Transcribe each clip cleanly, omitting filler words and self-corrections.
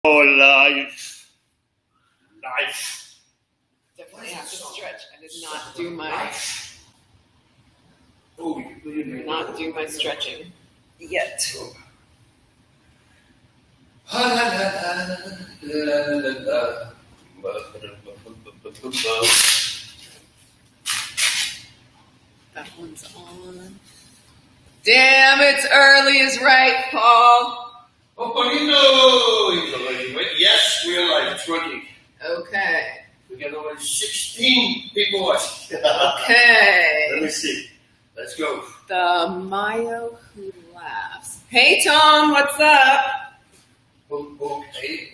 life. Definitely have to stretch. I did not do my stretching yet. That one's on. Damn, it's early is right, Paul. Yes, we are live. It's working. Okay. We got over 16 people watching. Okay. Let me see. Let's go. The Mayo who laughs. Hey, Tom, what's up? Okay.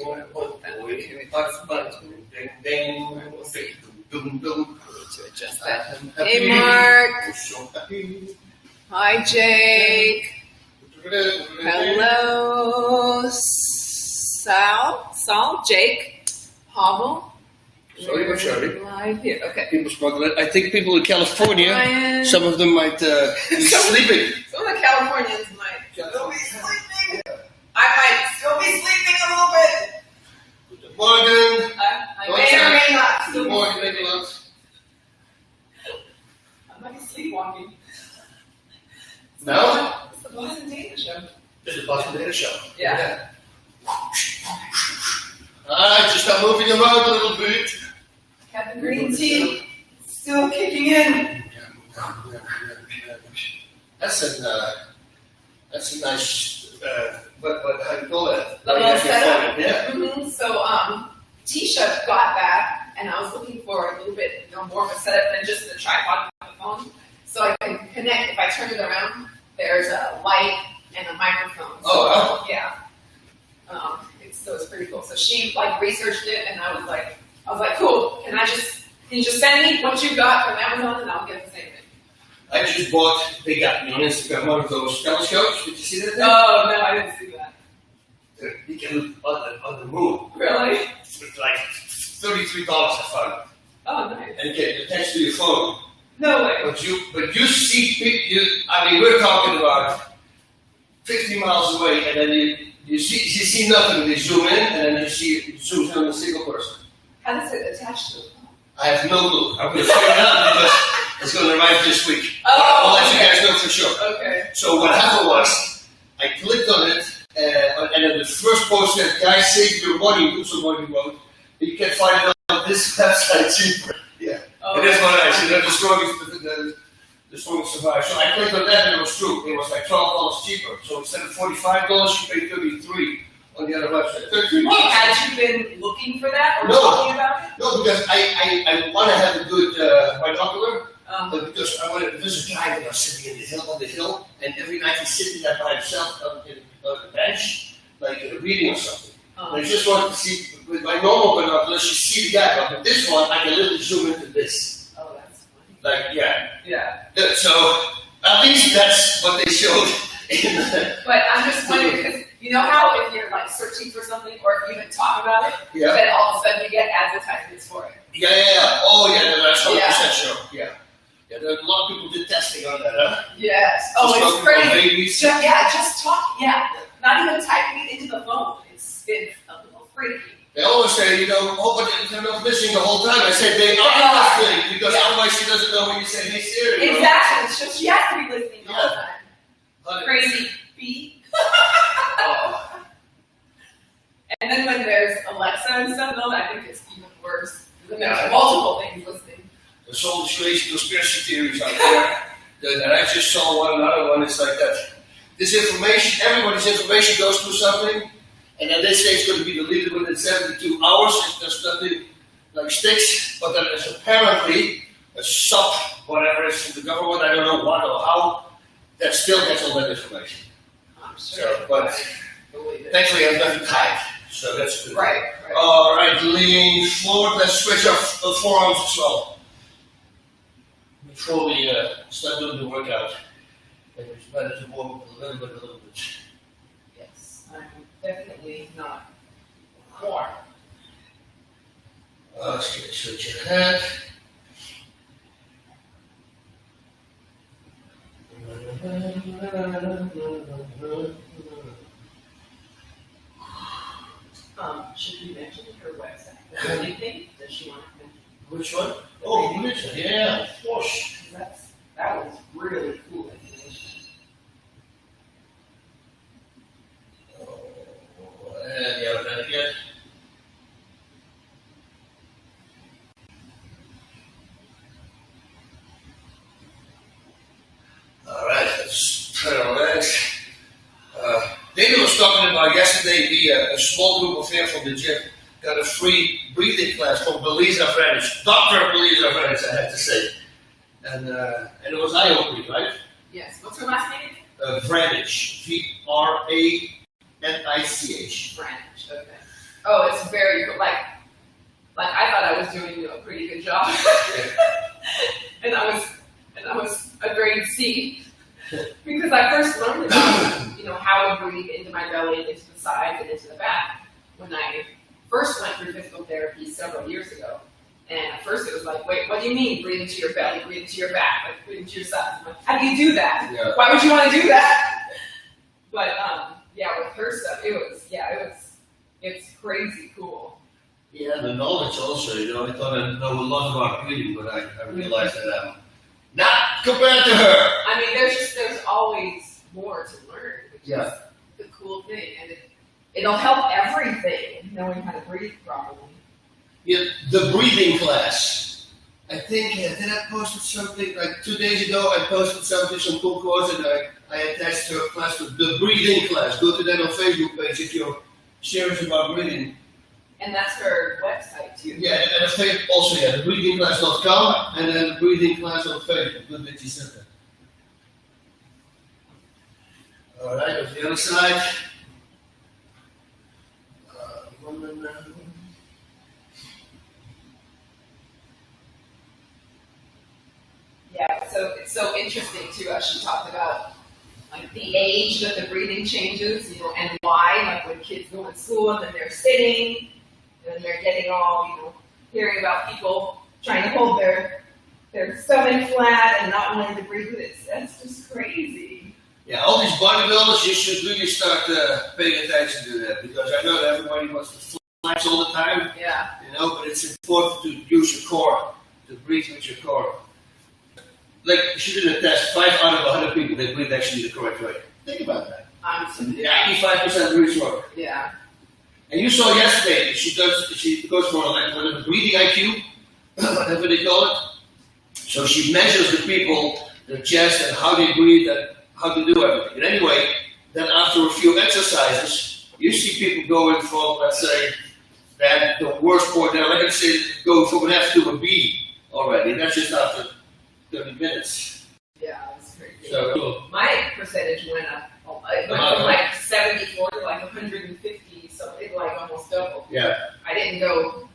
To adjust that. Hey, Mark. Hi, Jake. Hello, Sal, Jake, Pavel. Sorry. Live here. Okay. People struggle. I think people in California, Brian. some of them might be sleeping. Some of the Californians might still be sleeping. I might still be sleeping a little bit. Good morning. I may or may not. Good morning, Nicholas. I might be sleepwalking. No? It's the Bas and Dana show. It's the Bas and Dana show. Yeah. Just start moving around a little bit. Captain Green Tea still kicking in. That's a nice, how do you call that? A little setup. Yeah. Mm-hmm. So, Tisha got that, and I was looking for a little bit, more of a setup than just the tripod on the phone. So I can connect, if I turn it around, there's a light and a microphone. Oh, wow. Yeah. So it's pretty cool. So she researched it, and I was like, cool. Can you just send me what you got from Amazon, and I'll get the same thing. I just bought, they got me on Instagram, one of those telescopes. Did you see that thing? Oh, no, I didn't see that. You can look on the moon. Really? It's like $33 I found. Oh, nice. And you can attach to your phone. No way. But you see, we're talking about 50 miles away, and then you see nothing. They zoom in, and then you zoom in on a single person. How does it attach to the phone? I have no clue. I'm going to figure it out because it's going to arrive this week. Oh, I'll let you guys know for sure. Okay. So what happened was, I clicked on it, and then the first post said, "Guys, save your money." Somebody wrote, "You can find it on this website cheaper." Yeah. Oh, It is what I see. The strongest survive. So I clicked on that, and it was true. It was like $12 cheaper. So instead of $45, you pay $33 on the other website. $33. Had you been looking for that or No. talking about it? No, because I want to have a good binocular. But because there's a guy that was sitting on the hill, and every night he's sitting there by himself on the bench, reading or something. And I just wanted to see, with my normal binoculars, you see the guy, but with this one, I can literally zoom into this. Oh, that's funny. Yeah. So, at least that's what they showed in the... But I'm just wondering, because you know how if you're searching for something, or if you even talk about it, Yeah. then all of a sudden you get advertisements for it. Yeah. Oh, yeah, that's 100% Yeah. sure. Yeah. Yeah, there are a lot of people did testing on that, huh? Yes. Oh, Just it's talking about crazy. babies. Just talk. Yeah. Not even typing it into the phone. It's a little freaky. They always say, but they're not listening the whole time. I said they are listening, because otherwise she doesn't know when you say, "Hey Siri." Exactly. So she has to be listening the whole time. 100%. Crazy bee. And then when there's Alexa and stuff, though, I think it's even worse. When there's multiple things listening. There's all these crazy conspiracy theories out there. And I just saw another one. It's like that. This information, everybody's information goes through something, and then they say it's going to be deleted within 72 hours if there's nothing sticks. But then there's apparently a whatever is from the government, I don't know what or how, that still gets all that information. I'm sure. So, but thankfully I've nothing tied, so that's good. Right. All right, lean forward. Let's switch our forearms as well. Before we start doing the workout, it's better to warm up a little bit. Yes, I'm definitely not warm. Switch your head. Should we mention her website? What do you think? Does she want to mention? Which one? Oh, religion. Yeah, of course. That was really cool information. Yeah, that again. All right, let's turn on that. David was talking about yesterday. A small group of here from the gym got a free breathing class from Belisa Vranich, Dr. Belisa Vranich, I have to say, and it was eye-opening, right? Yes. What's her last name? Vranich, Vranich. Vranich. Okay. Oh, it's very good. Like I thought I was doing a pretty good job, and I was a grade C because I first learned about how to breathe into my belly and into the sides and into the back when I first went through physical therapy several years ago. And at first it was like, wait, what do you mean breathe into your belly, breathe into your back, like breathe into your sides? I'm like, how do you do that? Yeah. Why would you want to do that? But with her stuff, it's crazy cool. Yeah, the knowledge also, I thought I know a lot about breathing, but I realized that I'm not compared to her. I mean, there's always more to learn, which is the cool thing, and it'll help everything, knowing how to breathe properly. Yeah, the breathing class. I think, did I posted something, like 2 days ago, I posted something, some cool course, and I attached to a class, to the breathing class. Go to that on Facebook page if you're serious about breathing. And that's her website too. Yeah, and also, the breathingclass.com, and then the breathing class on Facebook. Good that you said that. All right, on the other side. Yeah, so it's so interesting too, as she talked about like the age that the breathing changes, and why, like when kids go in school and then they're sitting, and then they're getting all, hearing about people trying to hold their stomach flat and not wanting to breathe. That's just crazy. Yeah, all these bodybuilders, you should really start paying attention to that, because I know that everybody wants to flex all the time. Yeah. But it's important to use your core, to breathe with your core. Like, she did a test, 5 out of 100 people, they breathe actually the correct way. Think about that. 85% breathes work. Yeah. And you saw yesterday, she goes for like whatever breathing IQ, whatever they call it. So she measures the people, their chest, and how they breathe, and how to do everything. And anyway, then after a few exercises, you see people going from, let's say, that the worst point, they're like I say, go from an F to a B already. And that's just after 30 minutes. Yeah, that's crazy. So cool. My percentage went up. It went from like 74 to like 150, so it like almost doubled. Yeah. I didn't go.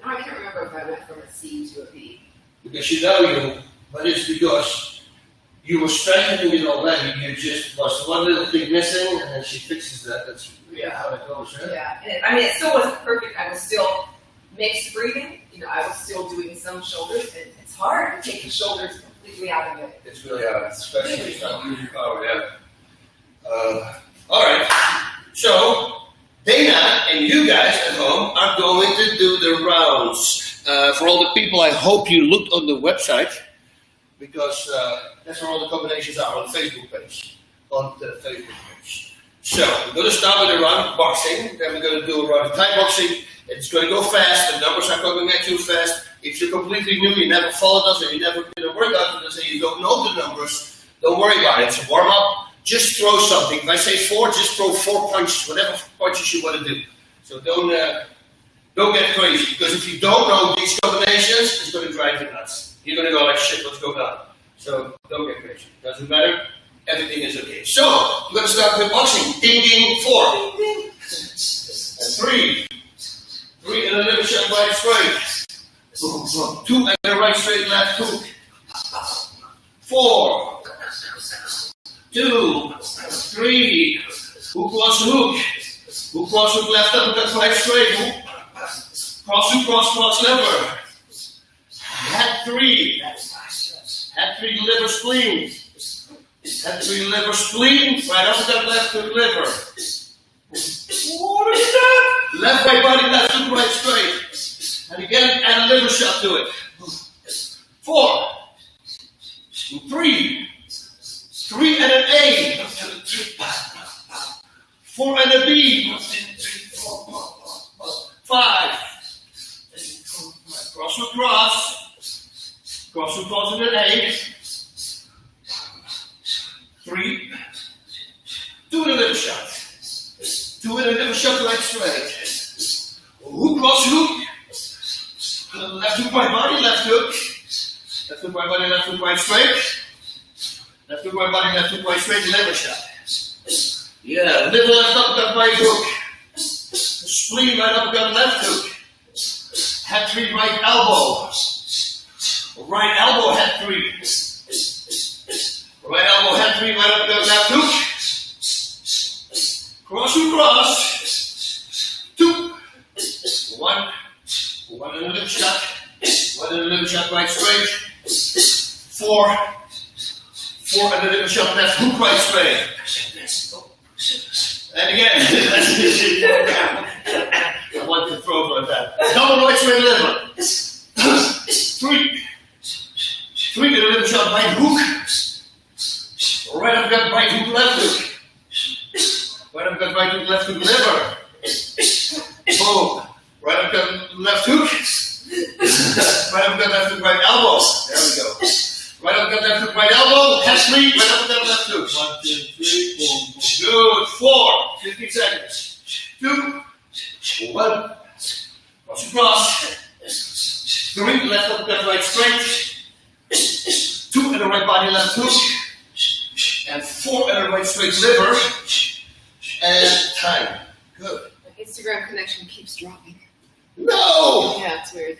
No, I can't remember if I went from a C to a B. Because you know you, but it's because you were strengthening it already. You just was one little thing missing, and then she fixes that. That's really how it goes, right? Yeah, and it still wasn't perfect. I was still mixed breathing. I was still doing some shoulders, and it's hard to take the shoulders completely out of it. It's really hard, especially if it's not using power. Yeah. All right. So Dana and you guys at home are going to do the rounds. For all the people, I hope you looked on the website, because that's where all the combinations are on the Facebook page. So we're going to start with a round of boxing. Then we're going to do a round of Thai boxing. It's going to go fast. The numbers are coming at you fast. If you're completely new, you never followed us, and you never did a workout with us, and you don't know the numbers, don't worry about it. It's a warm up. Just throw something. If I say 4, just throw 4 punches, whatever punches you want to do. So don't get crazy, because if you don't know these combinations, it's going to drive you nuts. You're going to go like, shit, what's going on? So don't get crazy. Doesn't matter. Everything is okay. So we're going to start with boxing. Ding, ding, 4. Ding, ding. 3. 3 and a little shot right straight. 2 and a right straight left hook. 4. 2, 3, hook cross hook. Hook cross hook left uppercut right straight. Hook. Cross hook cross lever. Head 3. Head 3 liver spleen. Head 3 liver spleen. Right uppercut left hook liver. What is that? Left right body, left hook, right straight. And again, add a liver shot to it. 4, 3, 3 and an A. 4 and a B. 5. Cross to cross. Cross to cross and an A. 3. 2 and a liver shot. 2 and a liver shot right straight. Hook, cross hook. Left hook, right body, left hook. Left hook, right body, left hook, right straight. Left hook, right body, left hook, right straight, liver shot. Yeah, liver left uppercut, right hook. Spleen right uppercut, left hook. Head 3, right elbow. Right elbow, head 3. Right elbow, head 3, right uppercut, left hook. Cross to cross. 2. 1. 1 and a liver shot. 1 and a liver shot, right straight. 4. 4 and a liver shot, left hook, right straight. And again, I want to throw like that. Double right straight liver. 3. 3 and a liver shot, right hook. Right uppercut, right hook, left hook. Right uppercut, right hook, left hook, liver. Boom. Right uppercut, left hook. Right uppercut, left hook, right elbow. There we go. Right uppercut, left hook, right elbow. Head 3, right uppercut, left hook. 1, 2, 3, 4. Good. 4. 15 seconds. 2. 1. Cross across. 3. Left uppercut, right straight. 2 and a right body, left hook. And 4 and a right straight liver. And time. Good. My Instagram connection keeps dropping. No! Yeah, it's weird.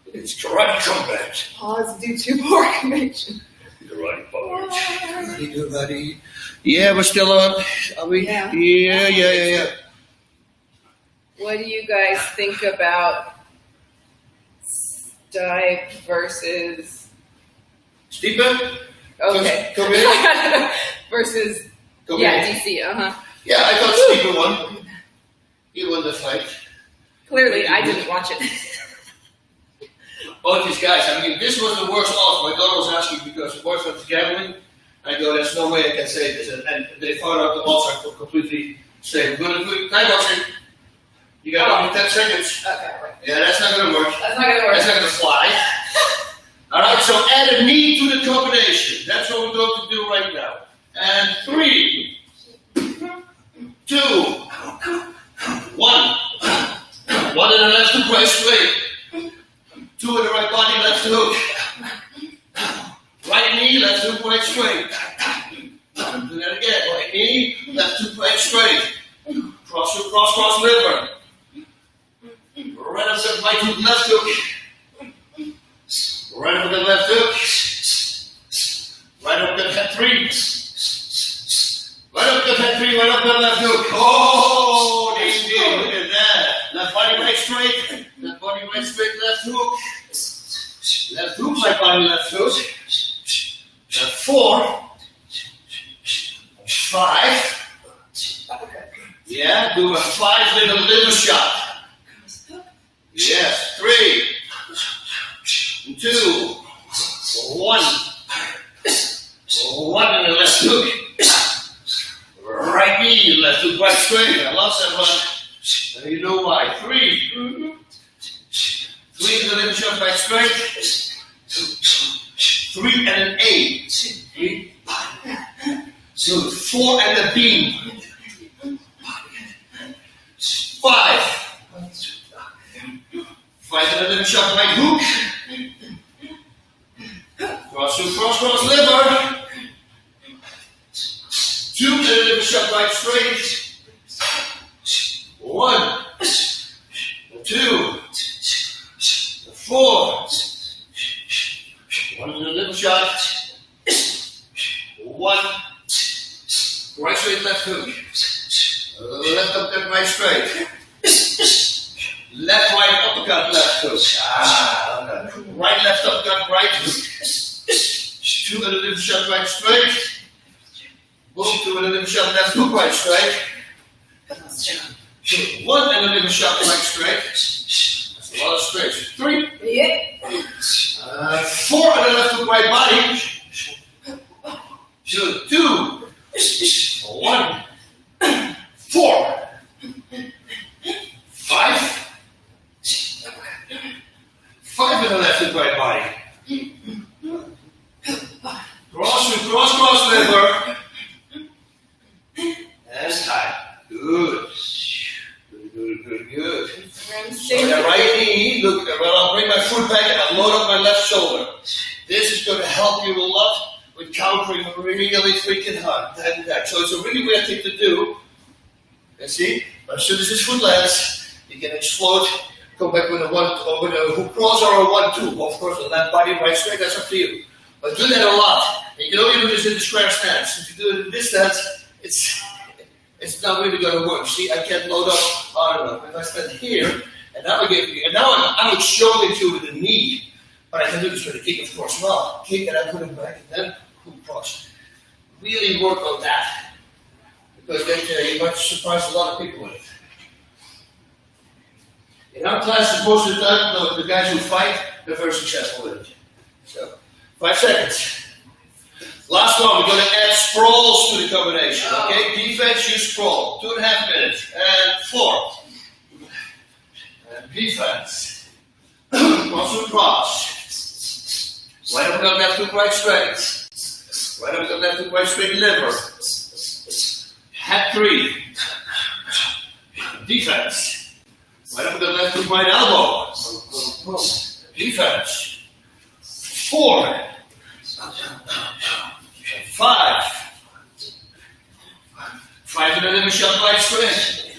It's karate combat. Pause due to poor connection. Karate combat. Karate. Yeah, we're still on. Are we? Yeah. Yeah. What do you guys think about Stipe versus... Stephen? Okay. Come in. Versus... Come yeah, in. DC, Yeah, I thought Stephen won. He won the fight. Clearly, I didn't watch it. Both these guys, I mean, this was the worst off. My daughter was asking because her boyfriend was gambling. I go, there's no way I can say this. And they found out the odds are completely safe. We're going to do time watching. You got only 10 seconds. Okay, right. Yeah, that's not going to work. That's not going to work. That's not going to fly. All right, so add a knee to the combination. That's what we're going to do right now. And 3, 2, 1. 1 in the left hook, right straight. 2 in the right body, left hook. Right knee, left hook, right straight. Do that again. Right knee, left hook, right straight. Cross hook, cross liver. Right uppercut, right hook, left hook. Right uppercut, left hook. Right uppercut, head 3. Right uppercut, head 3, right uppercut, left hook. Oh, ding, ding, look at that. Left body, right straight. Left body, right straight, left hook. Left hook, right body, left hook. 4. 5. Yeah, do a 5 little liver shot. Yes, 3, 2, 1. 1 in the left hook. Right knee, left hook, right straight. I love that one. And you know why. 3. 3 in the liver shot, right straight. 3 and an A. 3. So 4 and a B. 5. 5 and a liver shot, right hook. Cross hook, cross liver. 2 and a liver shot, right straight. 1, 2, 4. 1 in a liver shot. 1. Right straight, left hook. Left uppercut, right straight. Left, right uppercut, left hook. Right, left uppercut, right hook. 2 and a liver shot, right straight. Boom, 2 and a liver shot, left hook, right straight. Good. 1 and a little sharp leg straight. That's a lot of straight. 3. Yeah. 4 and a left hook right body. Good. 2. 1. 4. 5. 5 and a left hook right body. Cross liver. And tight. Good. Good. So the right knee, look, well, I'll bring my foot back and I'll load up my left shoulder. This is going to help you a lot with countering really freaking hard. So it's a really weird thing to do. You see? But as soon as this foot lands, you can explode, come back with a 1, or with a hook cross or a 1-2. Of course, the left body right straight, that's up to you. But do that a lot. And you can only do this in the square stance. If you do it in this stance, it's not really going to work. See, I can't load up hard enough. If I stand here, and now I'm showing it to you with the knee, but I can do this with the kick, of course. Well, kick and I put it back, and then hook cross. Really work on that, because then you might surprise a lot of people with it. In our class, most of the time, the guys who fight, they're very successful with it. So, 5 seconds. Last one, we're going to add sprawls to the combination. Okay, defense, you sprawl. 2.5 minutes. And 4. And defense. Cross and cross. Right up and left hook, right straight. Right up and left hook, right straight liver. Head 3. Defense. Right up and left hook, right elbow. Defense. 4. 5. 5 and a little shot right straight.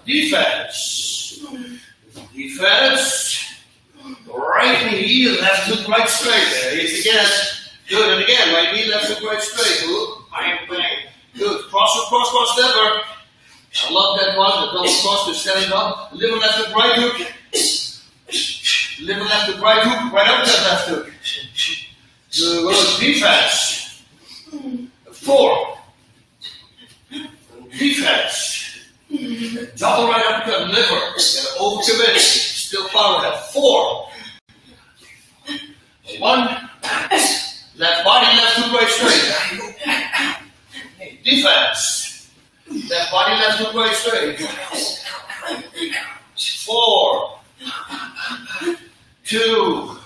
Defense. Defense. Right knee, left hook right straight. There he is again. Good, and again, right knee, left hook right straight. Good. Bang. Good. Cross liver. I love that one. The double cross, the standing up. Liver left hook, right hook. Liver left hook, right hook. Right up that left hook. Good. Defense. 4. Defense. Double right uppercut, liver. And overcommit. Still power head. 4. 1. Left body, left hook, right straight. Defense. Left body, left hook, right straight. 4. 2.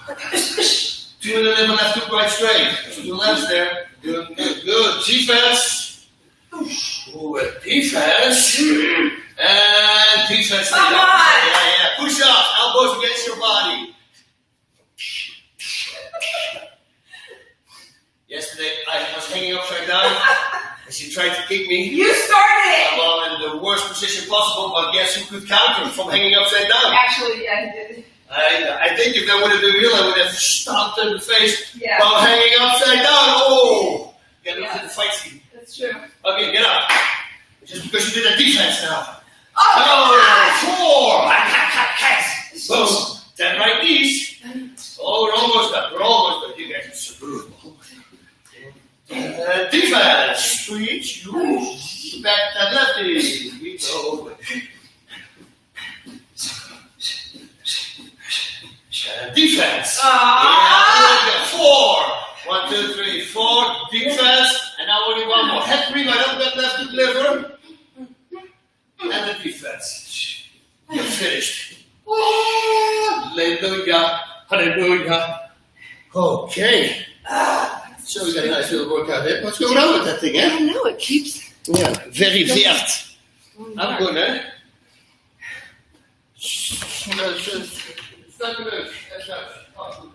2 and a liver, left hook, right straight. 2 lefts there. Good. Defense. Ooh, defense. And defense. Come on. Yeah. Push up. Elbows against your body. Yesterday, I was hanging upside down. And she tried to kick me. You started it. Well, in the worst position possible, but guess who could counter from hanging upside down? Actually, yeah, he did. I think if that would have been real, I would have stomped in the face Yeah. while hanging upside down. Oh! Get into the fight scene. That's true. Okay, get up. Just because you did a defense now. Oh, 4. Boom. 10 right knees. Oh, we're almost done. You guys are so brutal. Defense. Switch. Back that lefty. We go. Defense. Yeah, 4. 1, 2, 3, 4. Defense. And now only one more. Head 3 right up that left hook liver. And the defense. You're finished. Hallelujah. Hallelujah. Okay. So we got a nice little workout there. What's going on with that thing, I eh? don't know. It keeps. Yeah, very weird. I'm good, eh? It's not good. That's not.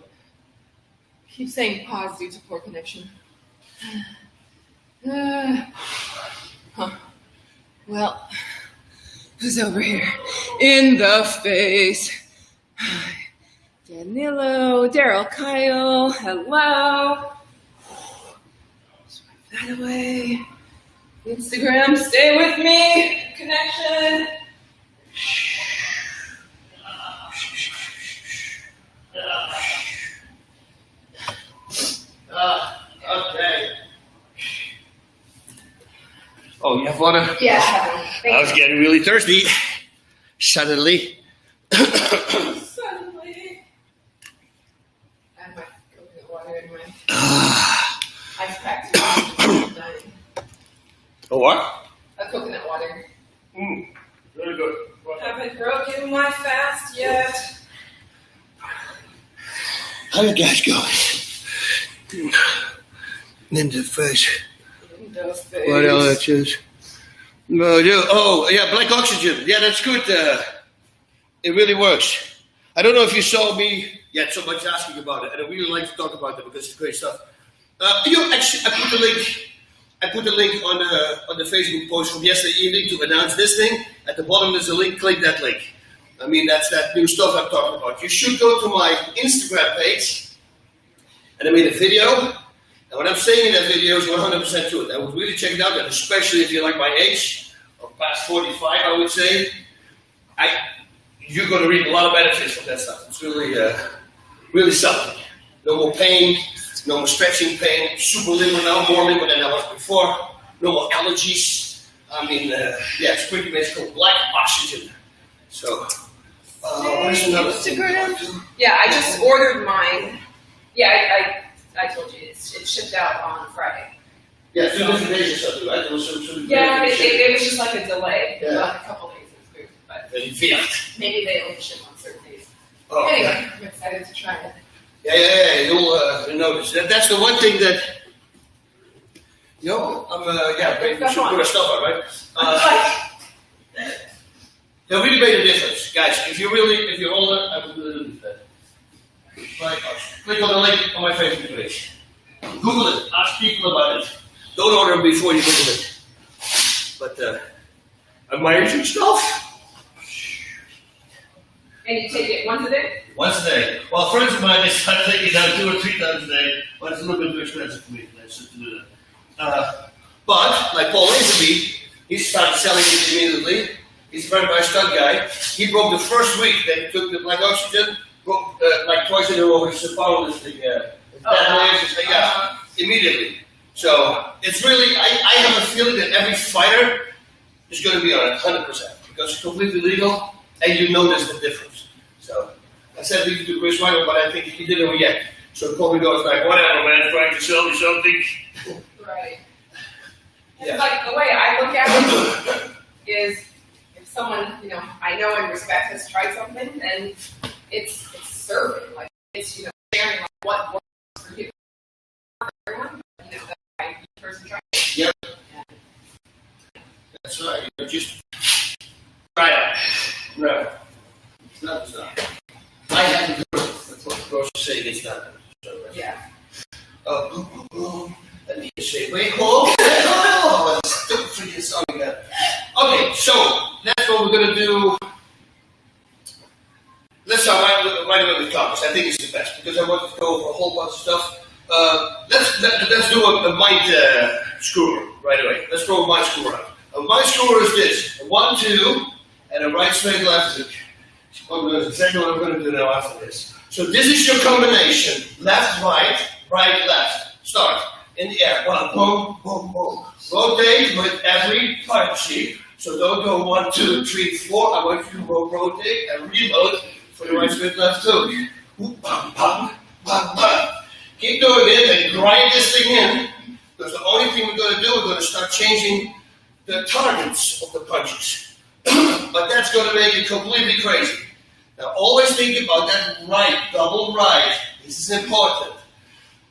Keep saying pause due to poor connection. Well, who's over here? In the face. Danilo, Daryl, Kyle, hello. Swipe that away. Instagram, stay with me. Connection. Okay. Oh, you have water? Yeah. I was getting really thirsty. Suddenly. Suddenly. I have my coconut water in my ice pack too. Oh, what? A coconut water. Very good. Haven't broken my fast yet. How you guys going? In the face. What else is? Oh, yeah, black oxygen. Yeah, that's good. It really works. I don't know if you saw me. Yeah, so much asking about it, and I really like to talk about it because it's great stuff. Actually, I put a link on the Facebook post from yesterday evening to announce this thing. At the bottom, there's a link. Click that link. I mean, that's that new stuff I'm talking about. You should go to my Instagram page, and I made a video. And what I'm saying in that video is 100% true. I would really check it out, and especially if you're like my age, or past 45, I would say, you're going to reap a lot of benefits from that stuff. It's really, really something. No more pain, no more stretching pain, super limber now, more limber than I was before. No more allergies. I mean, it's pretty much called black oxygen. So, where's another Instagram? thing? Yeah, I just ordered mine. Yeah, I told you, it shipped out on Friday. Yeah, 2 different days or something, right? There was some Yeah, it was just like a delay. Yeah. Like a couple days it was good, but maybe they only ship on certain days. Oh, Anyway, I'm excited to try it. Yeah, you'll notice. That's the one thing that, I'm making some good stuff out, right? It really made a difference. Guys, if you're older, I would really do that. Click on the link on my Facebook page. Google it. Ask people about it. Don't order them before you Google it. But, amazing stuff. And you take it once a day? Once a day. Well, friends of mine, they start taking it down 2 or 3 times a day, but it's a little bit too expensive for me to do that. But, like Paul Lazenby, he started selling it immediately. He's a very nice stud guy. He broke the first week that he took the black oxygen, broke like twice in a row his powerlifting, immediately. So, it's really, I have a feeling that every fighter is going to be on it 100% because it's completely legal and you notice the difference. So, I said leave it to Chris Weigel, but I think he didn't react. So it probably goes like, whatever, man, trying to sell me something. Right. Yeah. Like the way I look at it is, if someone I know and respect has tried something, then it's serving, like it's sharing like what works for you. For everyone, but, that person tried it. Yep. That's right. Just try it. No. It's not done. I haven't heard it. That's what the grocery saying it's not done. So, Yeah. Let me just say, wait, hold. Oh, it's too freaking song again. Okay, so that's what we're gonna do. Let's start right away with topics. I think it's the best because I want to go over a whole bunch of stuff. Let's do a mind screwer right away. Let's throw a mind screwer out. A mind screwer is this: a 1, 2, and a right, straight, left hook. That's exactly what I'm going to do now after this. So this is your combination: left, right, right, left. Start in the air. 1, boom, boom, boom. Rotate with every punch. See? So don't go 1, 2, 3, 4. I want you to rotate and reload for the right, straight, left hook. Bang, bang, bang, bang. Keep doing it and grind this thing in. Because the only thing we're going to do, we're going to start changing the targets of the punches. But that's going to make it completely crazy. Now always think about that right, double right. This is important.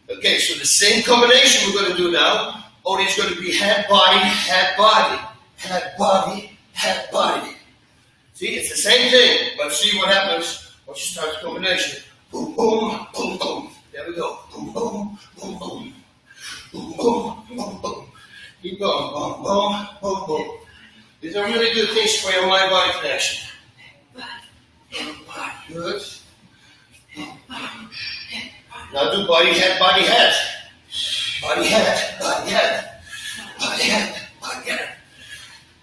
Okay, so the same combination we're going to do now, only it's going to be head, body, head, body. Head, body, head, body. See, it's the same thing, but see what happens once you start the combination. Boom, boom, boom, boom. There we go. Boom, boom, boom, boom. Boom, boom, boom, boom. Keep going. Boom, boom, boom, boom. These are really good things for your mind-body connection. Good. Now do body, head, body, head. Body, head, body, head. Body, head, body, head.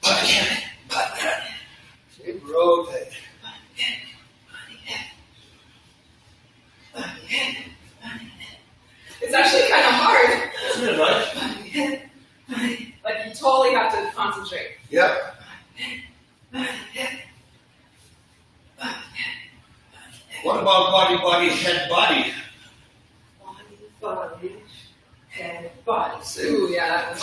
Body, head, body, head. See, rotate. It's actually kind of hard. Isn't it, right? Like you totally have to concentrate What about body, body, head, body? Body, body, head, body. Ooh, yeah, that was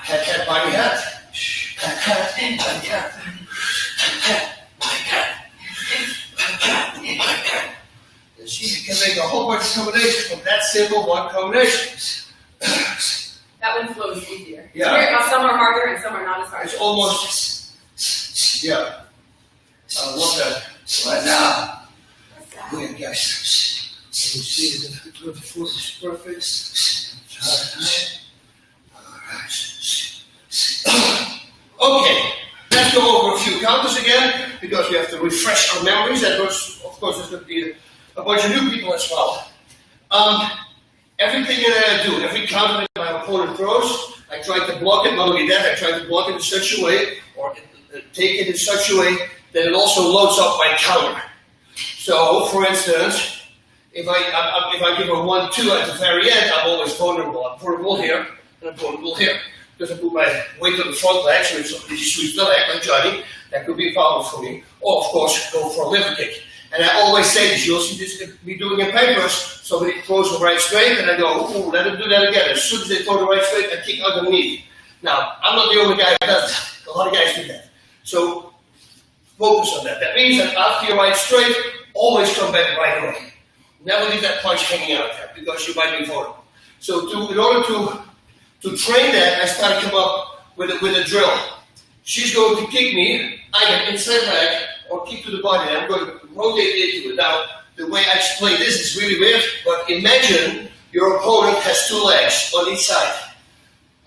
Head, head, body, head. Head, head, body, head. You see, you can make a whole bunch of combinations from that simple one combination. that one flows easier. Yeah. Weird how some are harder and some are not as hard. It's almost, yeah. I love that. Right now, we're guys. You see the foot is perfect. Okay, let's go over a few counters again because we have to refresh our memories. And of course, there's going to be a bunch of new people as well. Everything that I do, every counter that my opponent throws, I try to block it. Not only that, I try to block it in such a way, or take it in such a way that it also loads up my counter. So, for instance, if I give a 1-2 at the very end, I'm always vulnerable. I'm vulnerable here, and I'm vulnerable here. Because I put my weight on the front leg, so if somebody sweeps the leg, like Johnny, that could be a problem for me. Or, of course, go for a liver kick. And I always say this, you'll see this me doing in papers. Somebody throws the right straight, and I go, ooh, let him do that again. As soon as they throw the right straight, I kick underneath. Now, I'm not the only guy who does that. A lot of guys do that. So, focus on that. That means that after you right straight, always come back right away. Never leave that punch hanging out there, because you might be vulnerable. So, in order to train that, I started to come up with a drill. She's going to kick me, either inside leg or kick to the body. I'm going to rotate into it. Now, the way I explain this is really weird, but imagine your opponent has two legs on each side.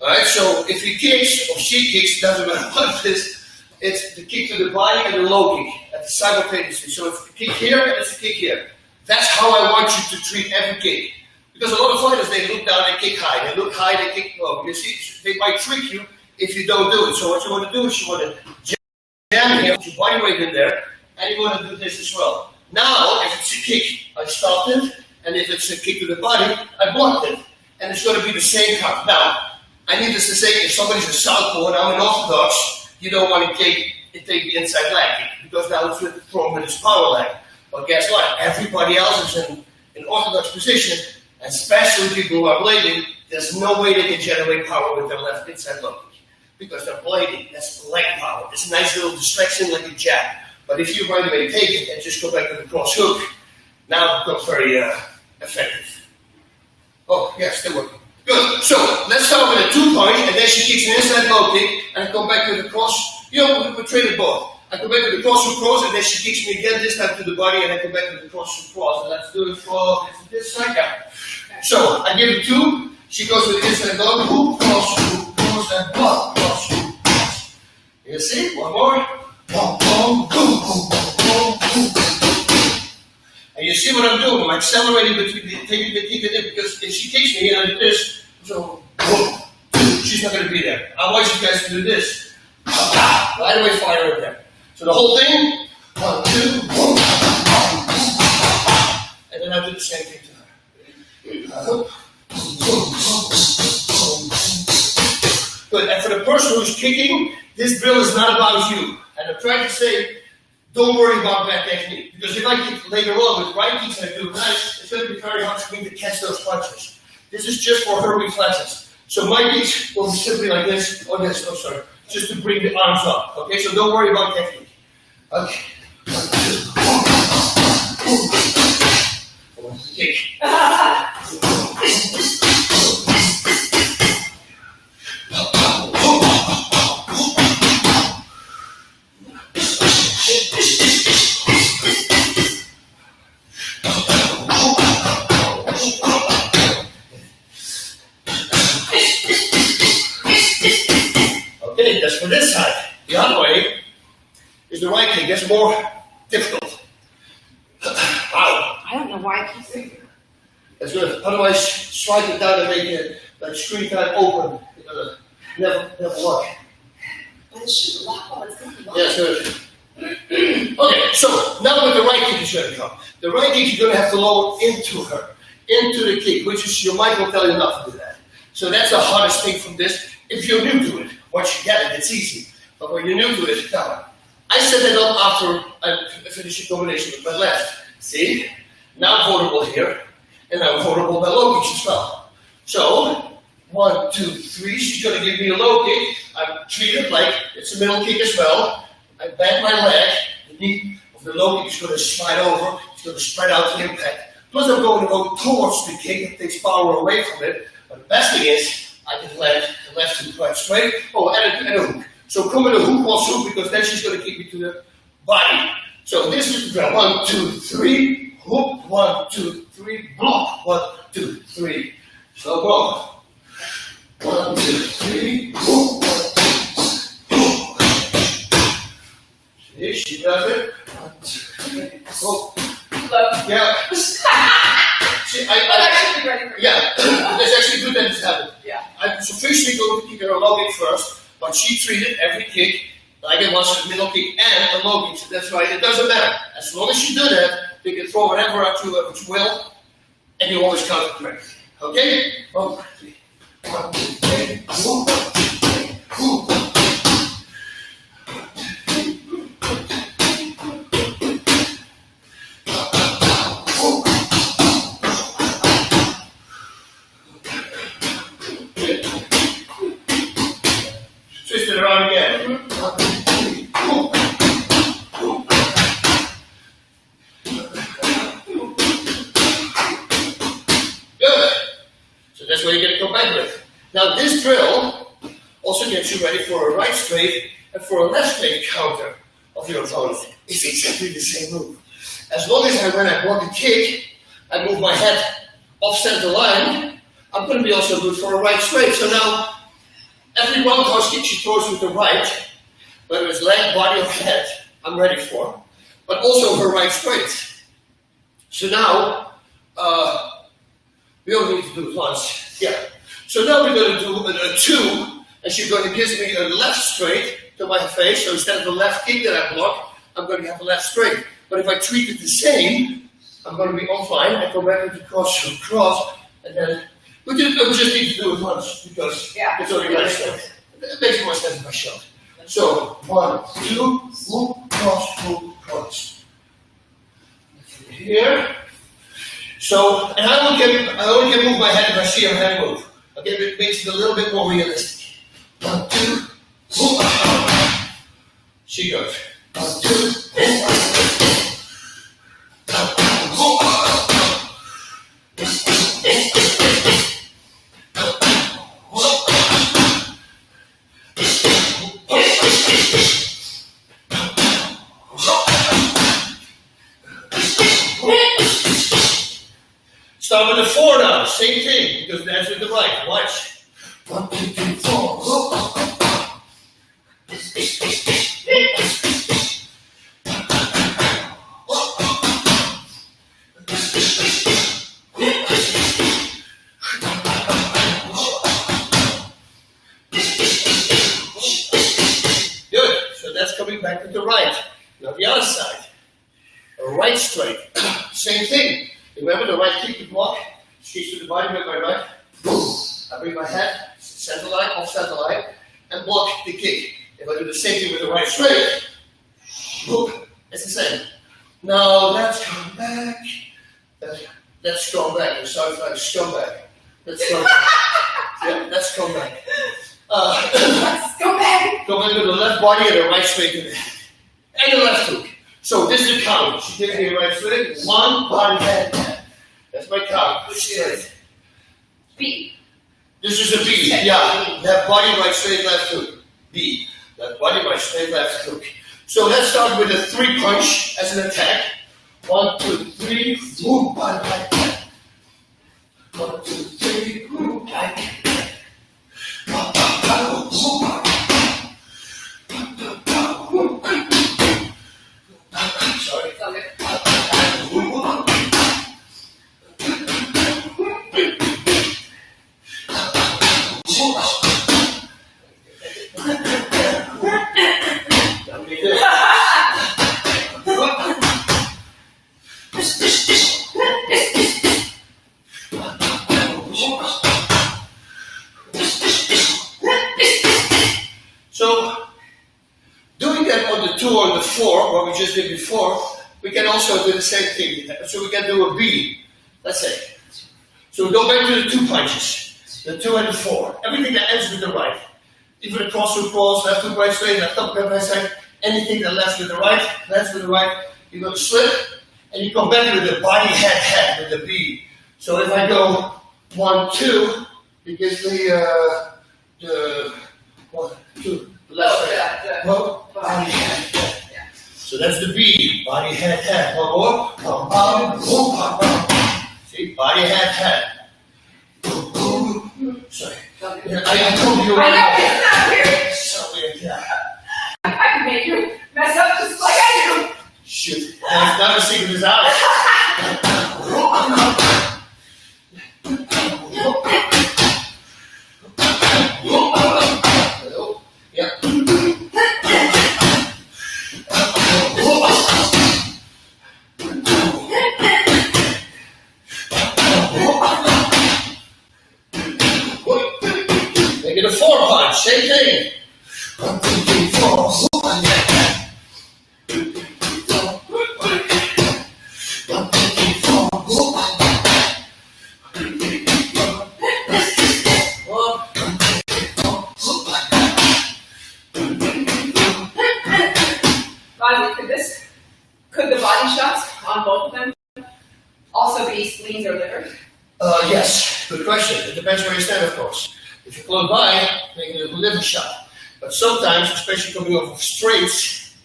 Alright, so if he kicks or she kicks, doesn't matter what it is, it's the kick to the body and the low kick at the simultaneously. So it's the kick here and it's the kick here. That's how I want you to treat every kick. Because a lot of fighters, they look down, they kick high. They look high, they kick low. You see, they might trick you if you don't do it. So what you want to do is you want to jam here, put your body weight in there, and you want to do this as well. Now, if it's a kick, I stopped it, and if it's a kick to the body, I blocked it. And it's going to be the same cut. Now, I need this to say, if somebody's a southpaw and I'm an orthodox, you don't want to take the inside leg kick, because now it's thrown with his power leg. But guess what? Everybody else is in an orthodox position, especially people who are blading. There's no way they can generate power with their left inside low kick, because they're blading. That's leg power. It's a nice little distraction like a jab. But if you right away take it and just go back to the cross hook, now it becomes very effective. Oh, yeah, still working. Good. So let's start with a 2-punch, and then she kicks an inside low kick, and I come back to the cross. You know, we train it both. I come back to the cross hook cross, and then she kicks me again, this time to the body, and I come back to the cross hook cross. And let's do it for this side down. So I give it 2. She goes with the inside low hook cross, and block, cross, hook, cross. You see? One more. Boom, boom, boom, boom, boom, boom, boom. And you see what I'm doing? I'm accelerating between taking the kick and it, because if she kicks me like this, so boom, she's not going to be there. I want you guys to do this. Right away, fire in there. So the whole thing, 1, 2, boom, and then I do the same thing to her. Good. And for the person who's kicking, this drill is not about you. And I'm trying to say, don't worry about that technique. Because if I kick later on with right kicks and I do it nice, it's going to be very hard for me to catch those punches. This is just for her reflexes. So my kicks will be simply like this, or this, oh sorry, just to bring the arms up. Okay, so don't worry about technique. Okay. Kick. Okay, that's for this side. The other way is the right kick. That's more difficult. Wow. I don't know why I keep saying that. That's good. Otherwise, slide it down and make it like screen time open. Never lock. But it should lock while it's going to lock. Yes, good. Okay. kick is going to come. The right kick, you're going to have to lower into her, into the kick, which is, your mind will tell you not to do that. So that's the hardest thing from this. If you're new to it, once you get it, it's easy. But when you're new to it, now, I set that up after I finish the combination with my left. See? Now I'm vulnerable here, and I'm vulnerable by low kicks as well. So, 1, 2, 3, she's going to give me a low kick. I treat it like it's a middle kick as well. I bend my leg, the knee of the low kick is going to slide over, it's going to spread out the impact. Plus I'm going to go towards the kick, it takes power away from it. But the best thing is, I can land the left hook quite straight. Oh, and a hook. So come with a hook plus hook, because then she's going to kick me to the body. So this is the drill. 1, 2, 3, hook, 1, 2, 3, block, 1, 2, 3. So go. 1, 2, 3, hook, 1, 2, hook. See, she does it. 1, 2, 3, hook. Yeah. See, I should be ready for you. yeah, that's actually good that it's happened. Yeah. I'm officially going to kick her a low kick first, but she treated every kick like it was a middle kick and a low kick. So that's why it doesn't matter. As long as you do that, you can throw whatever at you will, and you always count it correctly. Okay? 1, 2, 3. 1, 2, 3. Hoop. Hoop. Twist it around again. 1, 2, 3. Hoop. Hoop. Good. So that's what you're going to come back with. Now this drill also gets you ready for a right straight and for a left straight counter of your opponent. It's exactly the same move. As long as when I block a kick, I move my head offset the line, I'm going to be also good for a right straight. So now, every roundhouse kick she throws with the right, whether it's leg, body, or head, I'm ready for. But also her right straight. So now, we only need to do it once. Yeah. So now we're going to do a 2, and she's going to give me a left straight to my face. So instead of the left kick that I block, I'm going to have a left straight. But if I treat it the same, I'm going to be offline. I go back into cross, and then we just need to do it once because it's only left straight. It makes more sense if I show. So 1, 2, hook, cross. Here. So, and I only can move my head if I see her head move. Okay, it makes it a little bit more realistic. 1, 2, hook. She goes. 1, 2, hook. Start with the 4 now, same thing, because that's with the right. Watch. 1, 2, 3, 4. Hook. Good. So that's coming back with the right. Now the other side. A right straight. Same thing. Remember the right kick to block, skis to the body with my right, boom. I bring my head, center line, off center line, and block the kick. If I do the same thing with the right straight, boom, it's the same. Now let's come back. Let's come back. It sounds like scumbag. Let's come back. Yeah, let's come back. Let's go back. Go back to the left body and the right straight in the head. And the left hook. So this is the count. She gives me a right straight. 1, body, head. That's my count. Straight. B. This is a B. Yeah. Left body, right straight, left hook. B. Left body, right straight, left hook. So let's start with a 3 punch as an attack. 1, 2, 3. Move, body, right, head. 1, 2, 3. Move, back. 4, what we just did before, we can also do the same thing. So we can do a B, let's say. So we go back to the 2 punches, the 2 and the 4. Everything that ends with the right. Even the cross hook cross, left hook right straight, left hook right side. Anything that left with the right, you go to slip, and you come back with the body head with the B. So if I go 1, 2, you give me the 1, 2, the left side. Body head. So that's the B, body head. One more. See, body head. Sorry. Yeah, I told you. I know, it's not weird. So weird, yeah. I can make you mess up just like I do. Shoot. Now the secret is out. Yeah. Make it a 4 punch, same thing. 1, 2, 3, 4. Could the body shots on both of them also be spleens or livers? Yes, good question. It depends where you stand, of course. If you're close by, make it a liver shot. But sometimes, especially coming off of straights,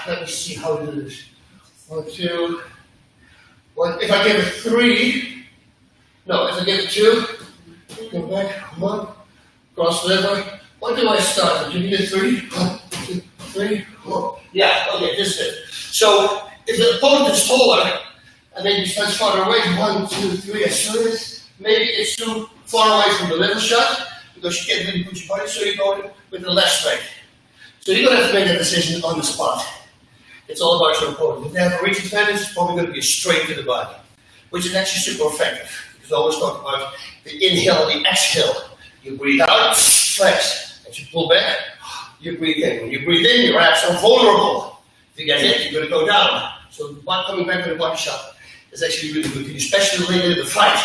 let me see how to do this. 1, 2. If I give it 3, no, if I give it 2, go back, 1, cross liver. What do I start? Do you need a 3? 1, 2, 3, 4. Yeah, okay, this is it. So if the opponent is taller and maybe stands farther away, 1, 2, 3, I show this. Maybe it's too far away from the liver shot because you can't really put your body, so you go with the left leg. So you're going to have to make that decision on the spot. It's all about your opponent. If they have a reach advantage, it's probably going to be straight to the body, which is actually super effective. Because I always talk about the inhale and the exhale. You breathe out, flex. As you pull back, you breathe in. When you breathe in, your abs are vulnerable. If you get hit, you're going to go down. So coming back with a body shot is actually really good, especially later in the fight.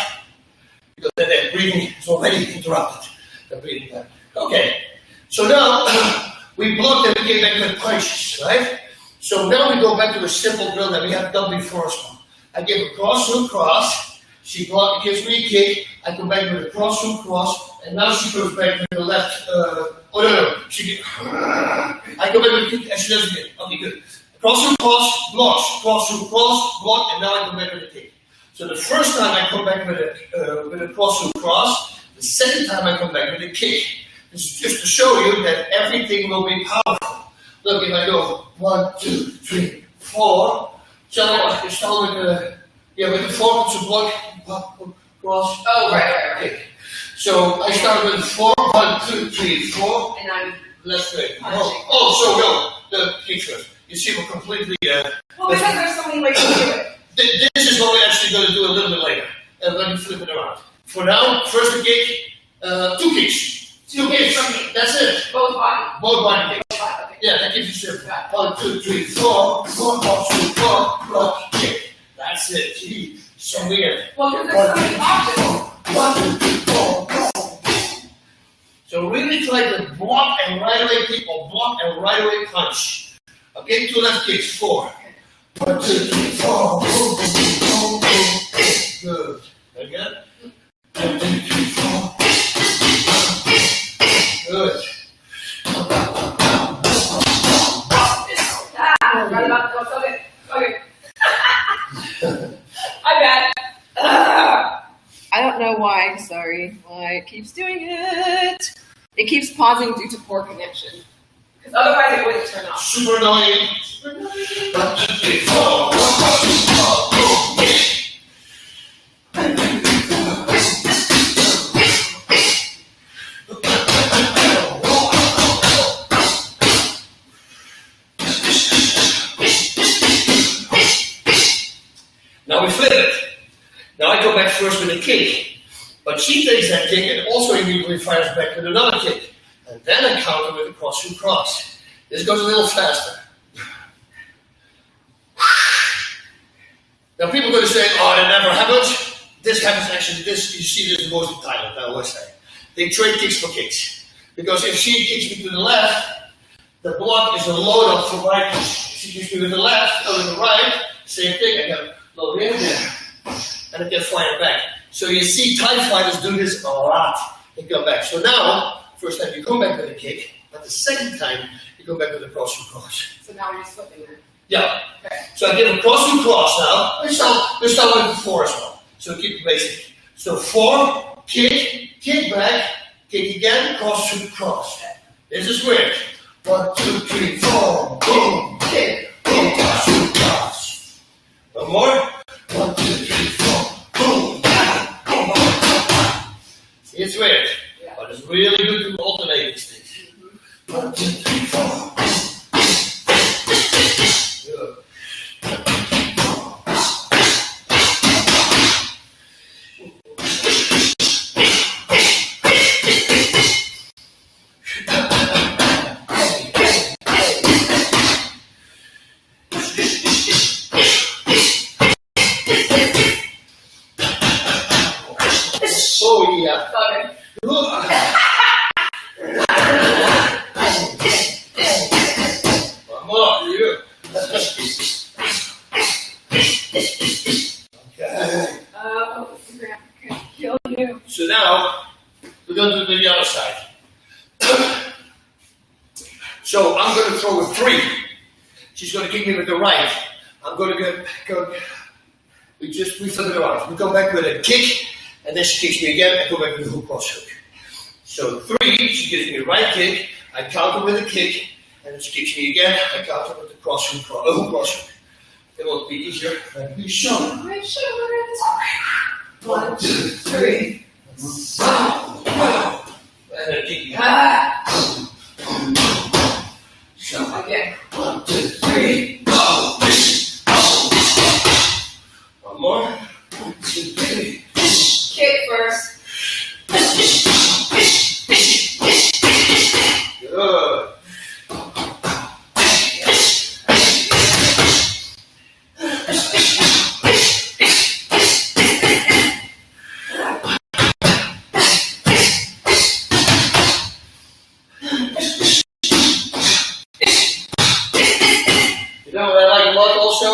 Because then their breathing is already interrupted. They're breathing back. Okay, so now we blocked and we came back with punches, right? So now we go back to a simple drill that we have done before as well. I give a cross hook cross. She gives me a kick. I come back with a cross hook cross. And now she goes back with the left. I go back with a kick and she does it again. Okay, good. Cross hook cross, blocks. Cross hook cross, block. And now I come back with a kick. So the first time I come back with a cross hook cross. The second time I come back with a kick. This is just to show you that everything will be powerful. Look, if I go 1, 2, 3, 4, so I can start with the 4 to block, cross. Oh, right. So I start with 4, 1, 2, 3, 4. And I'm left leg. punching. So no, the kick first. You see, we're completely. Well, because there's so many ways to do it. This is what we're actually going to do a little bit later. Let me flip it around. For now, first the kick, 2 kicks. 2 kicks. That's it. Both body. Both body kicks. Okay. Yeah, that gives you simple. 1, 2, 3, 4. 1, 2, 4. Block, kick. That's it. Gee, so weird. Well, because there's so many options. 1, 2, 3, 4. So really try to block and right away kick or block and right away punch. Okay, 2 left kicks. 4. 1, 2, 3, 4. Good. Again. 1, 2, 3, 4. Good. Right about okay. I'm bad. I don't know why, sorry, why it keeps doing it. It keeps pausing due to poor connection. Because otherwise it wouldn't turn off. Super annoying. 1, 2, 3, 4. Now we flip it. Now I go back first with a kick. But she takes that kick and also immediately fires back with another kick. And then I counter with a cross hook cross. This goes a little faster. Now people are going to say, oh, that never happens. This happens actually, this, you see this most of the time, I always say. They trade kicks for kicks. Because if she kicks me to the left, the block is a load up for right. If she kicks me with the left or with the right, same thing, I can load in there. And I can fire back. So you see Thai fighters do this a lot. They come back. So now, first time you come back with a kick, but the second time you go back with a cross and cross. So now we're just flipping it. Yeah. Okay. So I give a cross and cross now. Let's start with the 4 as well. So keep it basic. So 4, kick back, kick again, cross to cross. This is weird. 1, 2, 3, 4, boom, kick, boom, cross to cross. One more. 1, 2, 3, 4, boom, boom, boom. See, it's weird, but it's really good to alternate these things. 1, 2, 3, 4. Good. Oh yeah. Okay. One more, you. Okay. Instagram can kill you. So now we're going to do the other side. So I'm going to throw a 3. She's going to kick me with the right. I'm going to go. We flip it around. We come back with a kick. And then she kicks me again, I go back with a hook cross hook. So 3, she gives me a right kick, I counter with a kick, and then she kicks me again, I counter with the hook cross hook. It will be easier, like we show. My shoulders. 1, 2, 3. And then kick me. So Again. 1, 2, 3. One more. 1, 2, 3. Kick first. Good. You know what I like a lot also?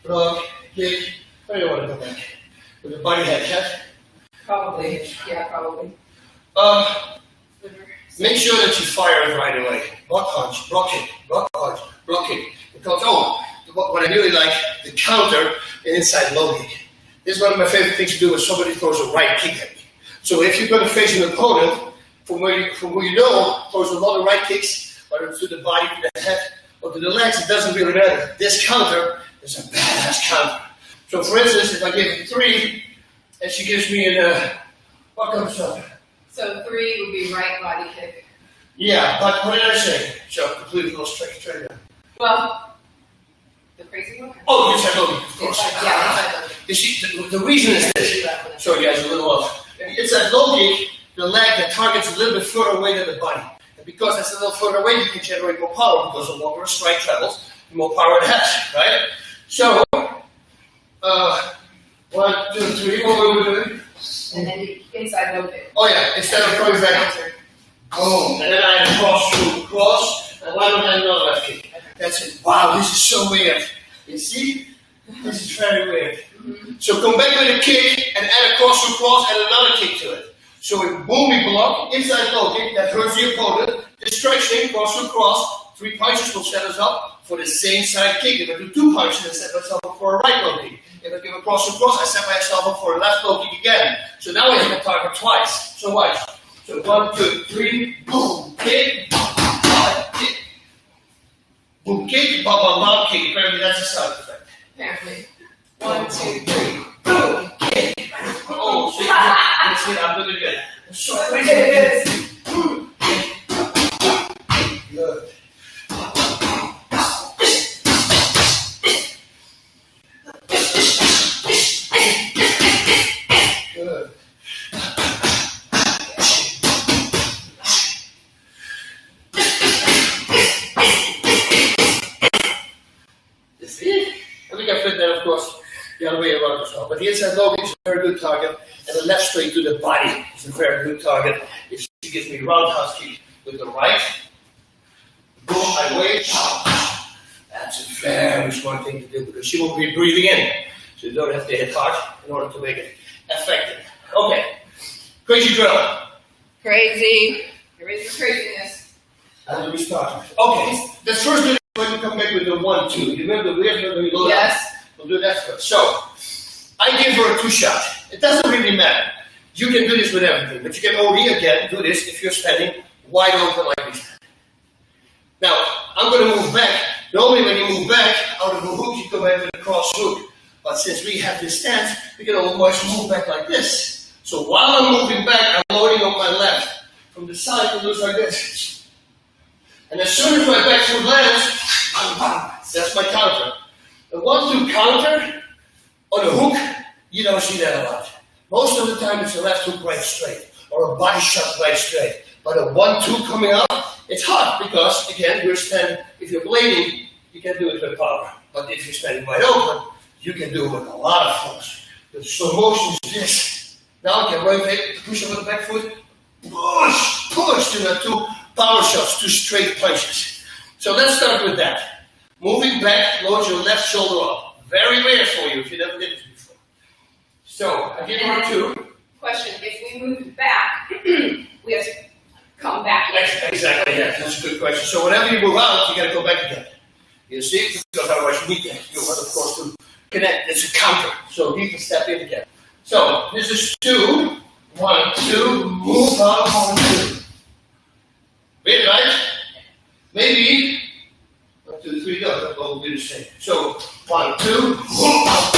Block, kick. I don't want to go back. With the body head. Probably. Yeah, probably. Make sure that you fire it right away. Block punch, block kick, block punch, block kick. Because, what I really like, the counter and inside low kick. This is one of my favorite things to do when somebody throws a right kick at me. So if you're going to face an opponent, from where you know, throws a lot of right kicks, whether it's to the body, to the head, or to the legs, it doesn't really matter. This counter is a badass counter. So for instance, if I give her 3, and she gives me what comes up? So 3 would be right body kick. Yeah, but what did I say? So completely go straight down. Well, the crazy one? Oh, you said low kick, of course. Yeah, You see, the reason is this. Sorry guys, a little off. It's that low kick, the leg that targets a little bit further away than the body. And because that's a little further away, you can generate more power because the longer a strike travels, the more power it has, right? So, 1, 2, 3, what were we doing? And then you inside low kick. Oh yeah, instead of going back, boom, and then I had a cross, and why don't I another left kick? That's it. Wow, this is so weird. You see? This is very weird. Mm-hmm. So come back with a kick, and add a cross and another kick to it. So we boom, we block, inside low kick, that hurts the opponent, distraction, cross, 3 punches will set us up for the same side kick. If I do 2 punches, I set myself up for a right low kick. If I give a cross, I set myself up for a left low kick again. So now I hit the target twice. So watch. So 1, 2, 3, boom, kick, kick. Boom, kick, bam, kick. Apparently that's a side effect. Apparently. 1, 2, 3. Boom, kick. Oh, see, I'm doing it again. So It is. good. Good. You see? well. But the inside low kick is a very good target, and the left straight to the body is a very good target. If she gives me a roundhouse kick with the right, boom, I wait. That's a very smart thing to do because she won't be breathing in. So you don't have to hit hard in order to make it effective. Okay, crazy drill. Crazy. You're ready for craziness. How do we start? Okay, let's first do when we come back with the 1-2. You remember the weird when we load up? Yes. We'll do that first. So, I give her a 2-shot. It doesn't really matter. You can do this with everything, but you can only again do this if you're standing wide open like this. Now, I'm going to move back. Normally when you move back out of a hook, you come back with a cross hook. But since we have this stance, we can always move back like this. So while I'm moving back, I'm loading on my left. From the side, it looks like this. And as soon as my back foot lands, that's my counter. The 1-2 counter on a hook, you don't see that a lot. Most of the time it's a left hook right straight, or a body shot right straight. But a 1-2 coming out, it's hard because, again, you're standing, if you're blading, you can do it with power. But if you're standing wide open, you can do it with a lot of force. The slow motion is this. Now I can rotate, push over the back foot, push to the 2 power shots, 2 straight punches. So let's start with that. Moving back, load your left shoulder up. Very rare for you if you never did this before. So, I give her 2. Question, if we move back, we have to come back. Exactly, yeah, that's a good question. So whenever you move out, you gotta go back again. You see? Because otherwise you need to, of course, to connect. It's a counter. So you can step in again. So, this is 2, 1, 2, move out, 1, 2. Wait, right? Maybe 1, 2, 3, go. That will be the same. So 1, 2, move out.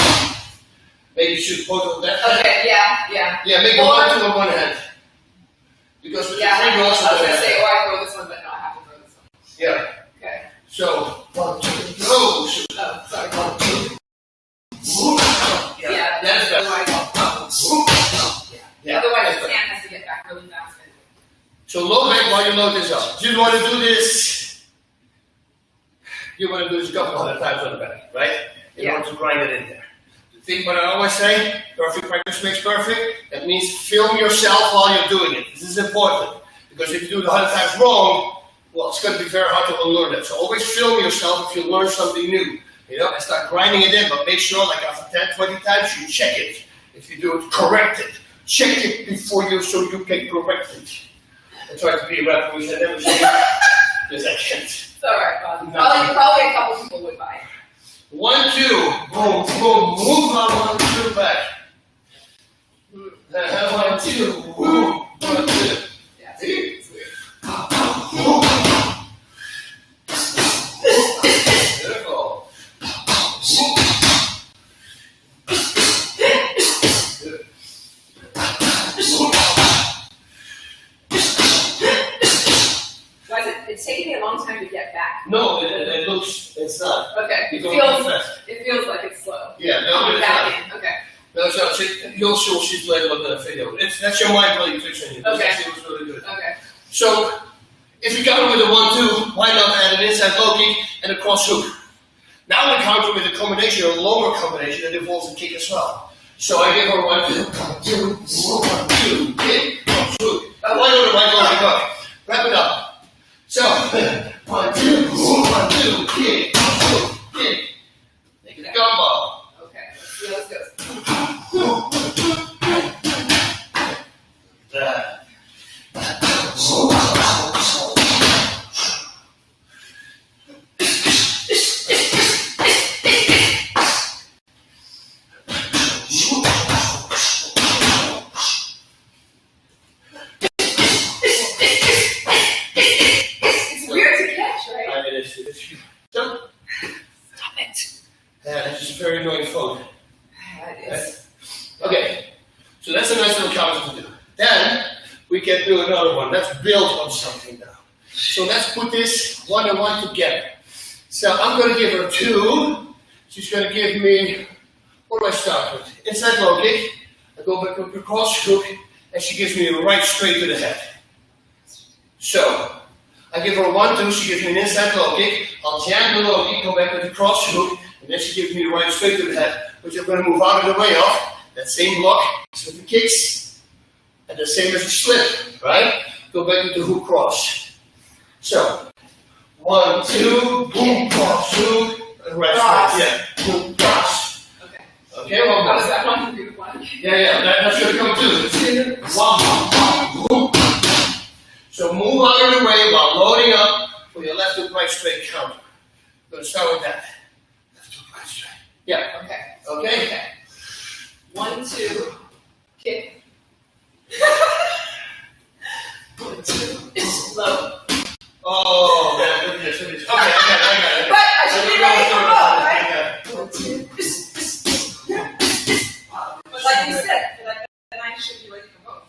Maybe shoot both of that. Okay, yeah. Yeah, make a 1, 2 on one hand. Because with the 3 goals, I was gonna say, I throw this one, but no, I have to throw this one. Yeah. Okay. So 1, 2, go. Shoot. Oh, sorry. 1, 2. Move out. Yeah. That's better. Yeah. Otherwise, the hand has to get back really fast. So load back while you load this up. You want to do this. You want to do this a couple hundred times on the back, right? In order to grind it in there. The thing what I always say, perfect practice makes perfect. That means film yourself while you're doing it. This is important. Because if you do it 100 times wrong, well, it's going to be very hard to unlearn that. So always film yourself if you learn something new. You know, and start grinding it in, but make sure like after 10, 20 times you check it. If you do it, correct it. Check it before you, so you can correct it. I try to be a referee, I never say this action. It's alright, Bob. Probably a couple people would buy it. 1, 2, boom, boom, move on 1, 2 back. 1, 2, boom, 1, 2. Yeah, See? it's weird. Beautiful. Why is it? It's taking me a long time to get back. No, it looks, it's not. Okay. It feels like it's slow. Yeah, no, it's back not. in. Okay. No, so you'll see later on the video. That's your mind really fixing it. Okay. It was really good. Okay. So, if you counter with a 1, 2, why not add an inside low kick and a cross hook? Now we counter with a combination, a longer combination that involves a kick as well. So I give her 1, 2, 1, 2, kick, cross hook. Now why not the right low kick up? Wrap it up. So, 1, 2, 1, 2, kick, cross hook, kick. Make it a combo. Okay. Let's see how this goes. It's weird to catch, right? It is. So, Stop it. that's just a very annoying phone. That is. Okay, so that's a nice little counter to do. Then we can do another one. Let's build on something now. So let's put this 1 and 1 together. So I'm going to give her 2. She's going to give me, what do I start with? Inside low kick. I go back with the cross hook, and she gives me a right straight to the head. So I give her 1, 2. She gives me an inside low kick. I'll jam the low kick, go back with the cross hook, and then she gives me the right straight to the head. which I'm going to move out of the way of. That same block is with the kicks, and the same as the slip, right? Go back to the hook cross. So, 1, 2, boom, cross, hook, and right, yeah, hook, cross. Okay. Okay, well, How does that one do? One? yeah, that's going to come too. 1, boom. So move out of the way while loading up for your left hook, right straight counter. I'm going to start with that. Left hook, right straight. Yeah. Okay. Okay? Okay. 1, 2, kick. 1, 2, low. Oh, man, look at this. Okay, I got it. But I should be ready for both, right? 1, 2. But like you said, then I should be ready for both.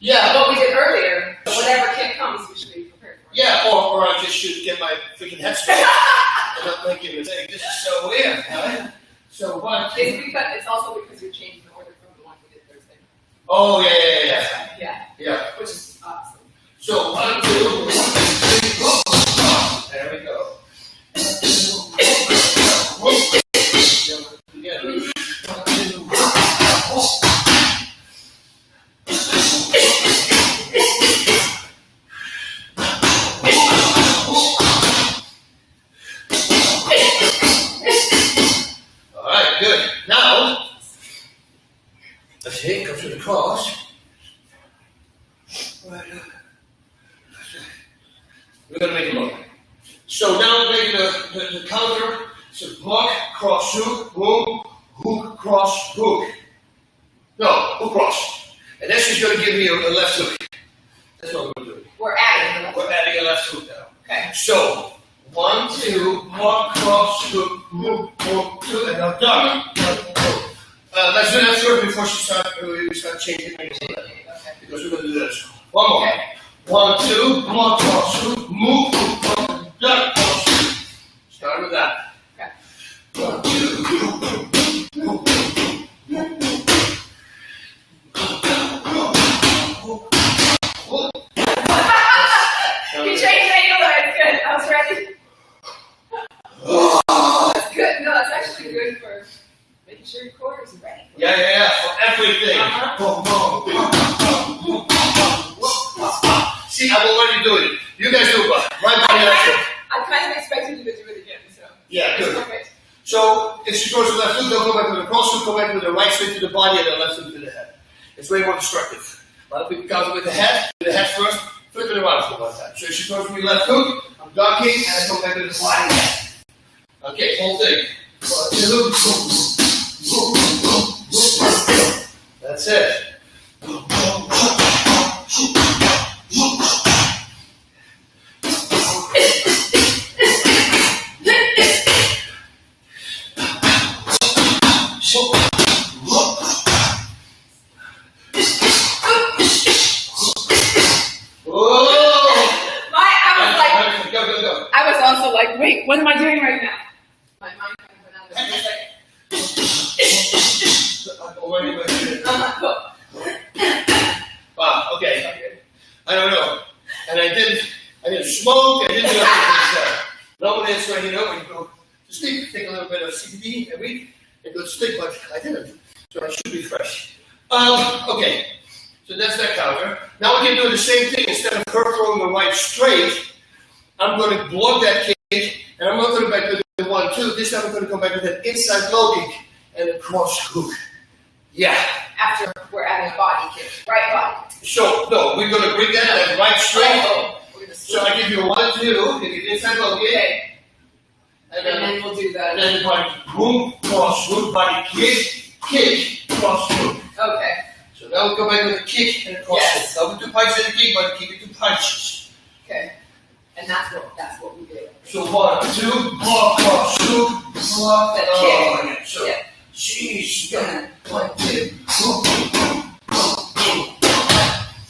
Yeah. What we did earlier, whatever kick comes, we should be prepared for. Yeah, or I just should get my freaking head straight and not make a mistake. This is so weird, right? So 1, 2. It's also because you're changing the order from the one we did Thursday. Oh, yeah. Yeah. Which is awesome. So 1, 2, 3, there we go. All right, good. Now, let's see, come to the cross. We're going to make it look. So now we're making the counter. So block, cross, hook, boom, hook, cross, hook. No, hook, cross. And that's just going to give me a left hook. That's what we're doing. We're adding the left. We're adding a left hook now. Okay. So, 1, 2, block, cross, hook, boom, boom, 2, and now done. Let's do that first before we start changing things. Because we're going to do this. One more. Okay. 1, 2, block, cross, hook, move, hook, done, cross. Start with that. Okay. 1, 2, You changed the angle, it's good. I was ready. That's good. No, that's actually good for making sure your core is ready. Yeah, for everything. See, I'm already doing it. You guys do it, right body action. I kind of expected you to do it again, so. Yeah, good. Perfect. So, if she goes to the left hook, they'll go back to the cross hook, go back with the right straight to the body, and the left hook to the head. It's way more destructive. A lot of people counter with the head first, flip it around for one time. So if she goes to the left hook, I'm ducking, and I come back to the body. Okay, whole thing. 1, 2, that's it. Wait, what am I doing right now? My mind kind of went out of Wow, okay. I don't know. And I didn't smoke, I didn't do anything. Nobody else when you go to sleep, take a little bit of CBD a week, and go to sleep, but I didn't. So I should be fresh. Okay. So that's that counter. Now we can do the same thing. Instead of her throwing the right straight, I'm going to block that kick, and I'm not going to go back to the 1, 2. This time I'm going to come back with that inside low kick and a cross hook. Yeah. After we're adding body kick, right body kick. So, no, we're going to bring that right straight. So I give you a 1, 2, you get inside low kick. Okay. And then we'll do that. And then body boom, cross hook, body kick, cross hook. Okay. So now we'll go back with a kick and a cross hook. Now we do punches and a kick, but keep it 2 punches. Okay. And that's what we did. So 1, 2, block, cross hook, block, that kick. kick. So, yeah. Jeez, man. 1, 2.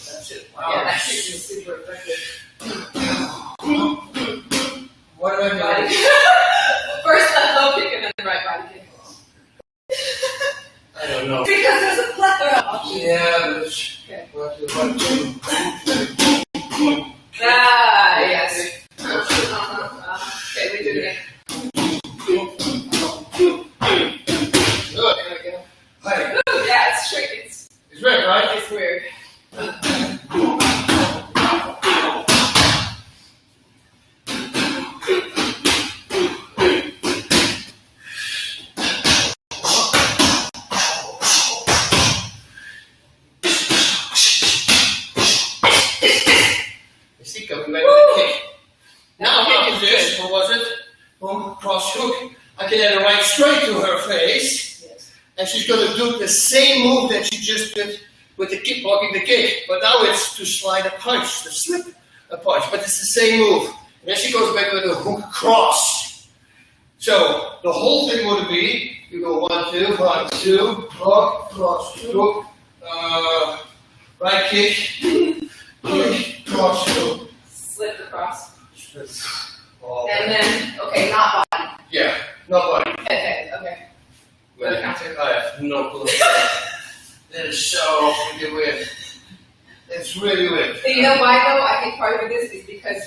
That's it. Wow. Yeah, that kick is super effective. What am I Body doing? kick. First left low kick and then the right body kick. I don't know. Because there's a plethora of options. Yeah, but it's Okay. 1, 2. Ah, yes. Okay, we do it again. Good. cross hook, I can add a right straight to her face. Yes. And she's going to do the same move that she just did with the kick, blocking the kick. But now it's to slide a punch, to slip a punch. But it's the same move. And then she goes back with a hook cross. So the whole thing would be, you go 1, 2, 1, 2, block, cross, hook, right kick, kick, cross, hook. Slip across. Oh. And then, okay, not body. Yeah, not body. Okay, okay. Man, I have no clue. That is so freaking weird. It's really weird. And you know why though? I think part of it is because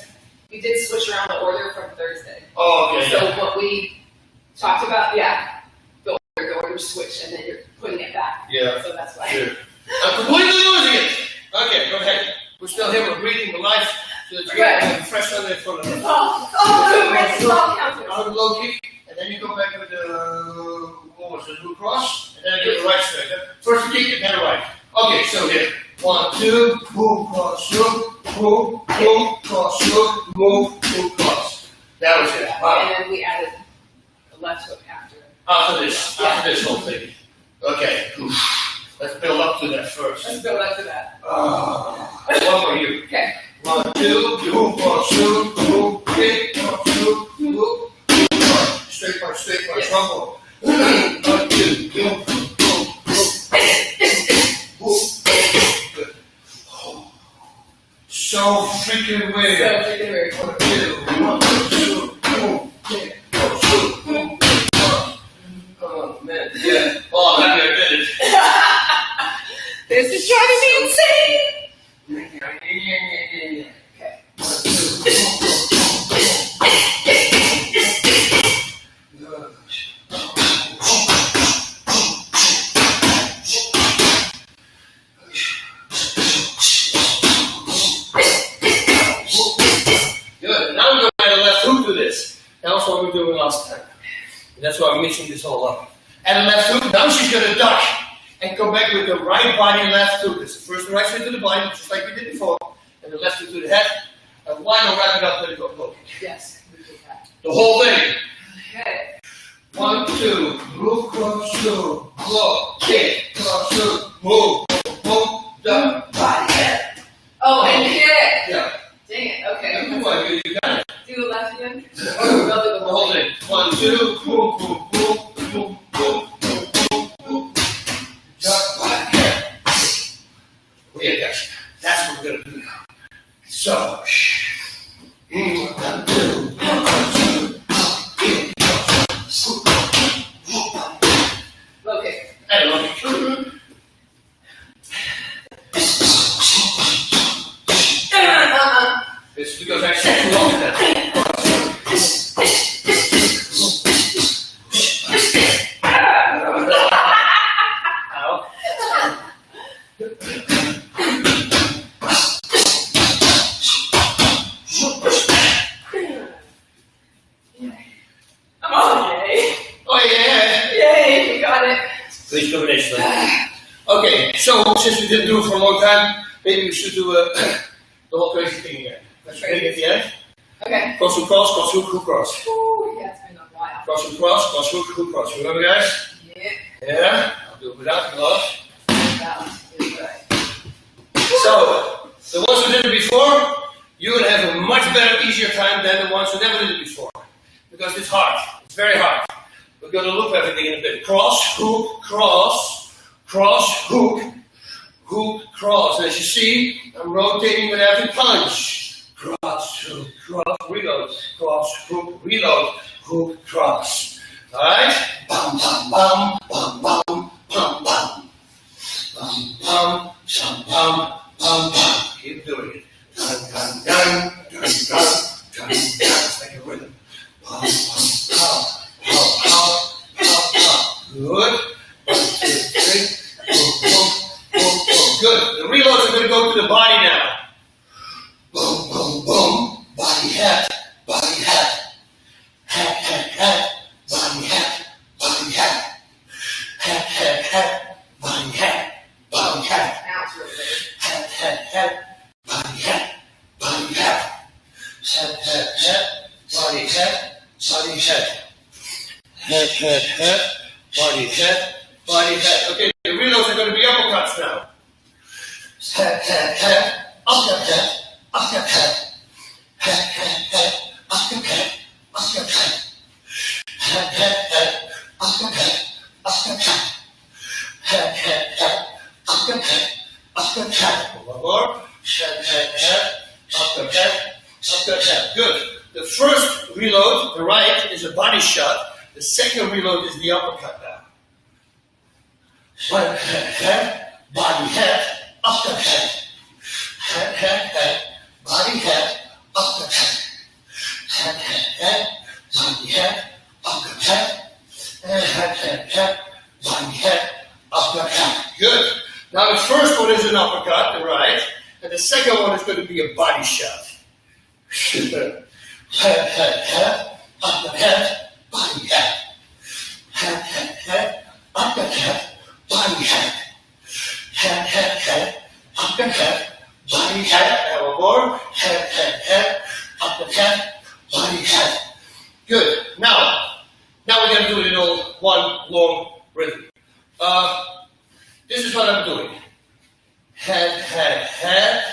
we did switch around the order from Thursday. Oh, okay. So what we talked about, yeah, the order switch, and then you're putting it back. Yeah. So that's why. Sure. I'm completely losing it. Okay, go ahead. We're still here. We're breathing the life so that you get fresh on in front of us. Oh, counter. Out of low kick, and then you go back with the what was it, hook cross, and then get the right straight. First the kick and then the right. Okay, so here. 1, 2, boom, cross, hook, boom, boom, cross, hook, move, hook, cross. That was it. Wow. And then we added the left hook after. After this whole thing. Okay. Let's build up to that first. Let's go back to that. One more here. Okay. 1, 2, boom, cross, hook, boom, kick, cross, hook, hook, cross. Straight punch, rumble. 1, 2, boom, boom, boom, boom. Good. So freaking weird. So freaking weird. 1, 2, boom, kick, cross, hook, boom, cross. Oh man, yeah. Oh, I'm happy I did it. This is driving me insane. Okay. Good. Now we're going to add a left hook to this. That's what we were doing last time. And that's why I'm mixing this all up. Add a left hook. Now she's going to duck and come back with the right body and left hook. This is the first right straight to the body, just like we did before, and the left hook to the head. And why not wrap it up with a go kick? Yes, we did that. The whole thing. Okay. 1, 2, move, cross, hook, block, kick, cross, hook, move, boom, duck, body, head. Oh, and hit it. Yeah. Dang it. Okay. Come on, you got it. Do the left again. The whole thing. 1, 2, boom, boom, boom, boom, boom, boom, boom, boom. Duck, body, head. Yeah, that's what we're going to do now. So, 1, 2, 1, 2. Okay. I love it. It's because I said too long that. Ow. Oh, Oh yeah. yay, you got it. Please combination. Okay, so since we didn't do it for a long time, maybe we should do the whole crazy thing again. Let's begin at the end. Okay. Cross, hook, hook, cross. Ooh, yeah, it's been a while. Cross, hook, cross. Remember, guys? Yeah. Yeah. I'll do it without the gloves. That was right. So, the ones who did it before, you will have a much better, easier time than the ones who never did it before. Because it's hard. It's very hard. We're going to loop everything in a bit. Cross, hook, cross, hook, cross. And as you see, I'm rotating with every punch. Cross, hook, cross, reload. Cross, hook, reload. Hook, cross. Alright? Bum, bum, bum, bum, bum, bum, bum. Bum, bum, bum, bum, bum, bum. Keep doing it. Dun, dun, dun, dun, dun, dun, dun. It's like a rhythm. Bum, bum, bum. Good. 1, 2, 3. Boom, boom, boom, boom. Good. The reloads are going to go to the body now. Boom, boom, boom. Body hat. Hat. Body hat. Body hat. Hat. Body hat. Now it's really good. Hat. Body hat. Hat. Body hat. head, head, head, body, head, body, head. Okay, the reloads are going to be uppercuts now. Head, head, head, uppercut head, uppercut head. Head, head, head, uppercut head, uppercut head. Head, head, head, uppercut head, uppercut head. Head, head, head, uppercut head, uppercut head. One more. Head, head, head, uppercut head, uppercut head. Good. The first reload, the right, is a body shot. The second reload is the uppercut now. Head, head, head, body, head, uppercut head. Head, head, head, body, head, uppercut head. Head, head, head, body, head, uppercut head. And head, head, head, body, head, uppercut head. Good. Now the first one is an uppercut, the right, and the second one is going to be a body shot. Head, head, head, uppercut head, body, head. Head, head, head, uppercut head, body, head. Head, head, head, uppercut head, body, head. And one more. Head, head, head, uppercut head, body, head. Good. Now we're going to do it in all one long rhythm. This is what I'm doing. Head, head, head,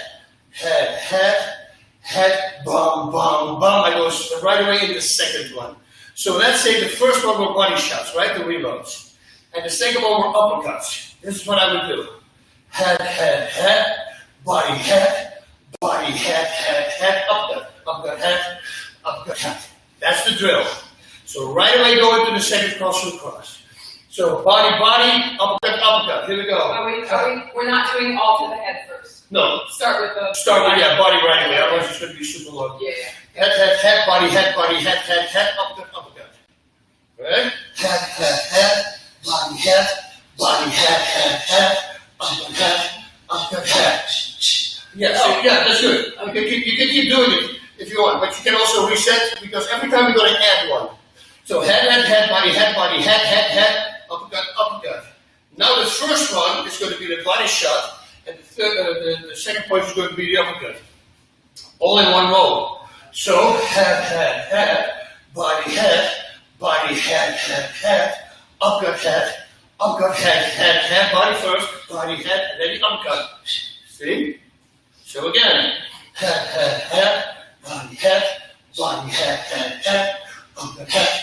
head, head, head, bum, bum, bum. I go right away in the second one. So let's say the first one were body shots, right? The reloads. And the second one were uppercuts. This is what I would do. Head, head, head, body, head, head, uppercut, head, uppercut, head. That's the drill. So right away go into the second cross. So body, body, uppercut, uppercut. Here we go. We're not doing all to the head first. No. Start with body right away. Otherwise it's going to be super long. Yeah. Head, body, head, uppercut, uppercut. Right? Head, body, head, uppercut, head. Yeah, that's good. You can keep doing it if you want, but you can also reset because every time we're going to add one. So head, body, head, uppercut. Now the first one is going to be the body shot, and the second point is going to be the uppercut. All in one roll. So head, body, head, uppercut, head, body first, body, head, and then the uppercut. See? So again, head, body, head, uppercut, head,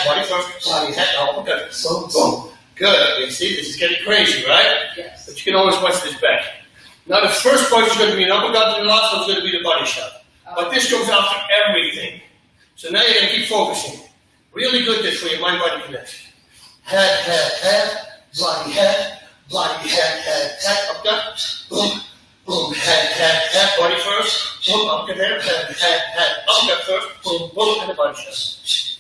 body first, body, head, uppercut. So, boom. Good. You see, this is getting crazy, right? Yes. But you can always watch this back. Now the first point is going to be an uppercut, and the last one is going to be the body shot. But this goes after everything. So now you're going to keep focusing. Really good this for your mind-body connection. Head, body, head, uppercut, boom, boom, head, body first, boom, uppercut, head, uppercut first, boom, boom, and the body shot.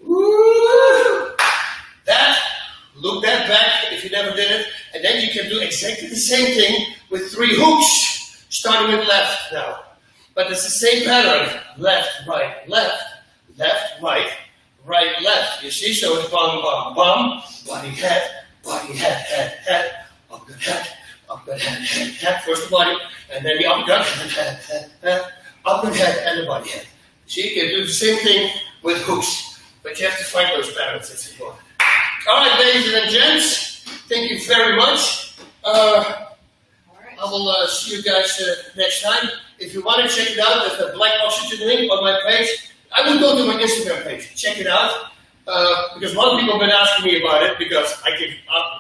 Woo! Look that back if you never did it, and then you can do exactly the same thing with 3 hooks, starting with left now. But it's the same pattern, left, right, right, left. You see, so it's bum, bum, bum, body, head, head, uppercut, head, first the body, and then the uppercut, head, and the body head. See, you can do the same thing with hooks, but you have to find those patterns, it's important. All right, ladies and gents, thank you very much. I will see you guys next time. If you want to check it out, there's a black oxygen link on my page. I will go to my Instagram page. Check it out. Because a lot of people have been asking me about it because I get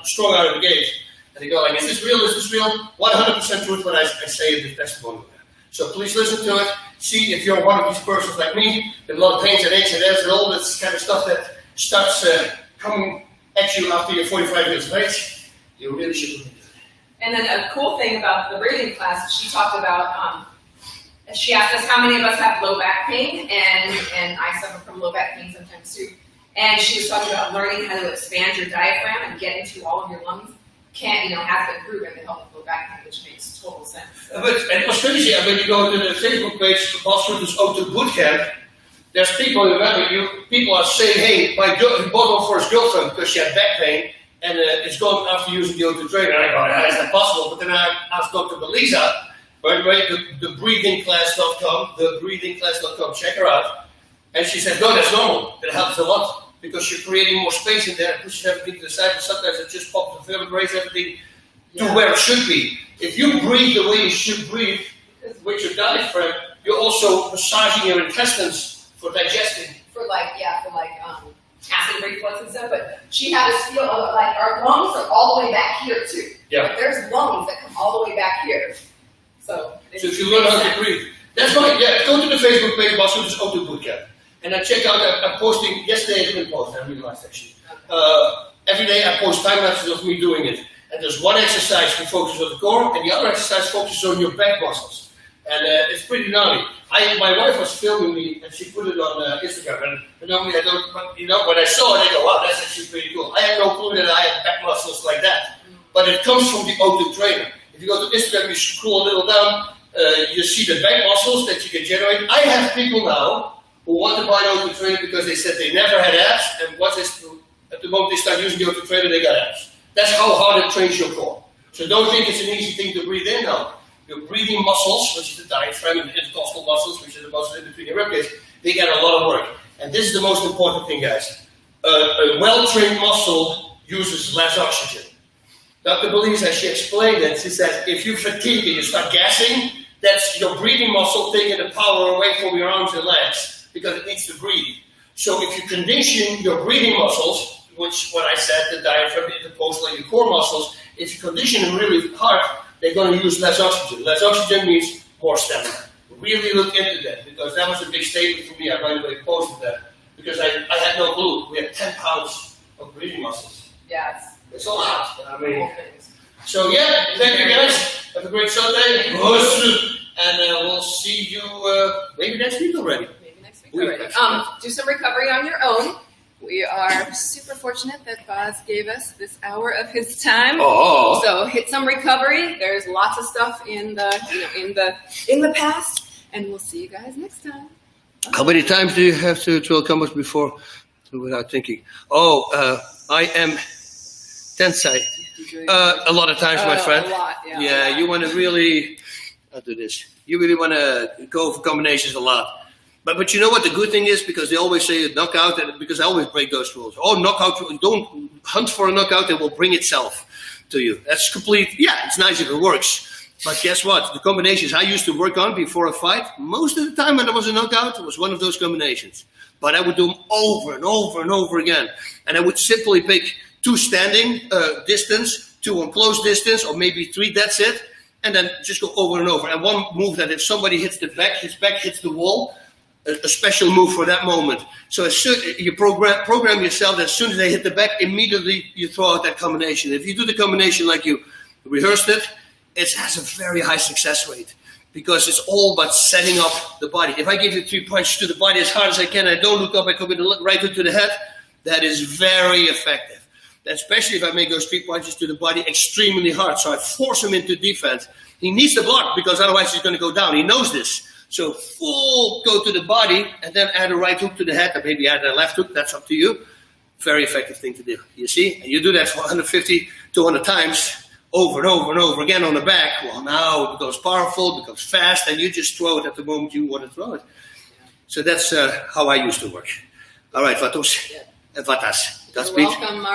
strong out of the gate. And they go like, is this real? 100% truth what I say in the testimony. So please listen to it. See if you're one of these persons like me, with a lot of pains and aches and ails and all this kind of stuff that starts coming at you after you're 45 years of age. You really should look into it. And then a cool thing about the breathing class, she talked about, she asked us how many of us have low back pain, and I suffer from low back pain sometimes too. And she was talking about learning how to expand your diaphragm and get into all of your lungs. Has been proven to help with low back pain, which makes total sense. And it was crazy. When you go to the Facebook page, Bas Rutten's O2 Bootcamp, there's people, people are saying, hey, my he bought one for his girlfriend because she had back pain, and it's gone after using the O2 trainer. And I go, that's not possible. But then I asked Dr. Belisa, by the way, the breathingclass.com, check her out. And she said, no, that's normal. It helps a lot because you're creating more space in there, it pushes everything to the side, and sometimes it just pops the vertebrae, everything to where it should be. If you breathe the way you should breathe with your diaphragm, you're also massaging your intestines for digesting. For acid reflux and stuff, but she had us feel like our lungs are all the way back here too. Yeah. Like there's lungs that come all the way back here. So if you learn how to breathe. That's right, yeah. Go to the Facebook page, Bas Rutten's O2 Bootcamp. And I check out, I'm posting, yesterday I didn't post, I realized actually. Every day I post time lapses of me doing it. And there's one exercise that focuses on the core, and the other exercise focuses on your back muscles. And it's pretty gnarly. My wife was filming me, and she put it on Instagram. And normally I don't, but when I saw it, I go, wow, that's actually pretty cool. I had no clue that I had back muscles like that. But it comes from the O2 trainer. If you go to Instagram, you scroll a little down, you see the back muscles that you can generate. I have people now who want to buy an O2 trainer because they said they never had abs, and at the moment they start using the O2 trainer, they got abs. That's how hard it trains your core. So don't think it's an easy thing to breathe in now. Your breathing muscles, which is the diaphragm and the intercostal muscles, which are the muscles in between your ribcage, they get a lot of work. And this is the most important thing, guys. A well-trained muscle uses less oxygen. Dr. believes, as she explained it, she says, if you fatigue and you start gassing, that's your breathing muscle taking the power away from your arms and legs because it needs to breathe. So if you condition your breathing muscles, which what I said, the diaphragm, the intercostal, and your core muscles, if you condition them really hard, they're going to use less oxygen. Less oxygen means more stamina. Really look into that because that was a big statement for me. I right away posted that because I had no clue. We had 10 pounds of breathing muscles. Yes. It's a lot. I mean, so yeah, thank you guys. Have a great Sunday. And we'll see you maybe next week already. Maybe next week already. Do some recovery on your own. We are super fortunate that Bas gave us this hour of his time. Oh. So hit some recovery. There's lots of stuff in the past, and we'll see you guys next time. How many times do you have to come up before without thinking? I am tensai. A lot of times, my friend. A lot, yeah. Yeah, you want to really. I'll do this. You really want to go for combinations a lot. But you know what the good thing is? Because they always say knockout, and because I always break those rules. Oh, knockout, don't hunt for a knockout, it will bring itself to you. That's complete, yeah, it's nice if it works. But guess what? The combinations I used to work on before a fight, most of the time when there was a knockout, it was one of those combinations. But I would do them over and over and over again. And I would simply pick 2 standing distance, 2 on close distance, or maybe 3, that's it. And then just go over and over. And one move that if somebody hits the back, his back hits the wall, a special move for that moment. So as soon you program yourself that as soon as they hit the back, immediately you throw out that combination. If you do the combination like you rehearsed it, it has a very high success rate because it's all about setting up the body. If I give you 3 punches to the body as hard as I can, I don't look up, I come with the right hook to the head, that is very effective. Especially if I make those 3 punches to the body extremely hard. So I force him into defense. He needs to block because otherwise he's going to go down. He knows this. So full go to the body and then add a right hook to the head or maybe add a left hook. That's up to you. Very effective thing to do. You see? And you do that for 150, 200 times over and over and over again on the back. Well, now it becomes powerful, it becomes fast, and you just throw it at the moment you want to throw it. So that's how I used to work. All right, Vatos. Vatas. Godspeed. Welcome,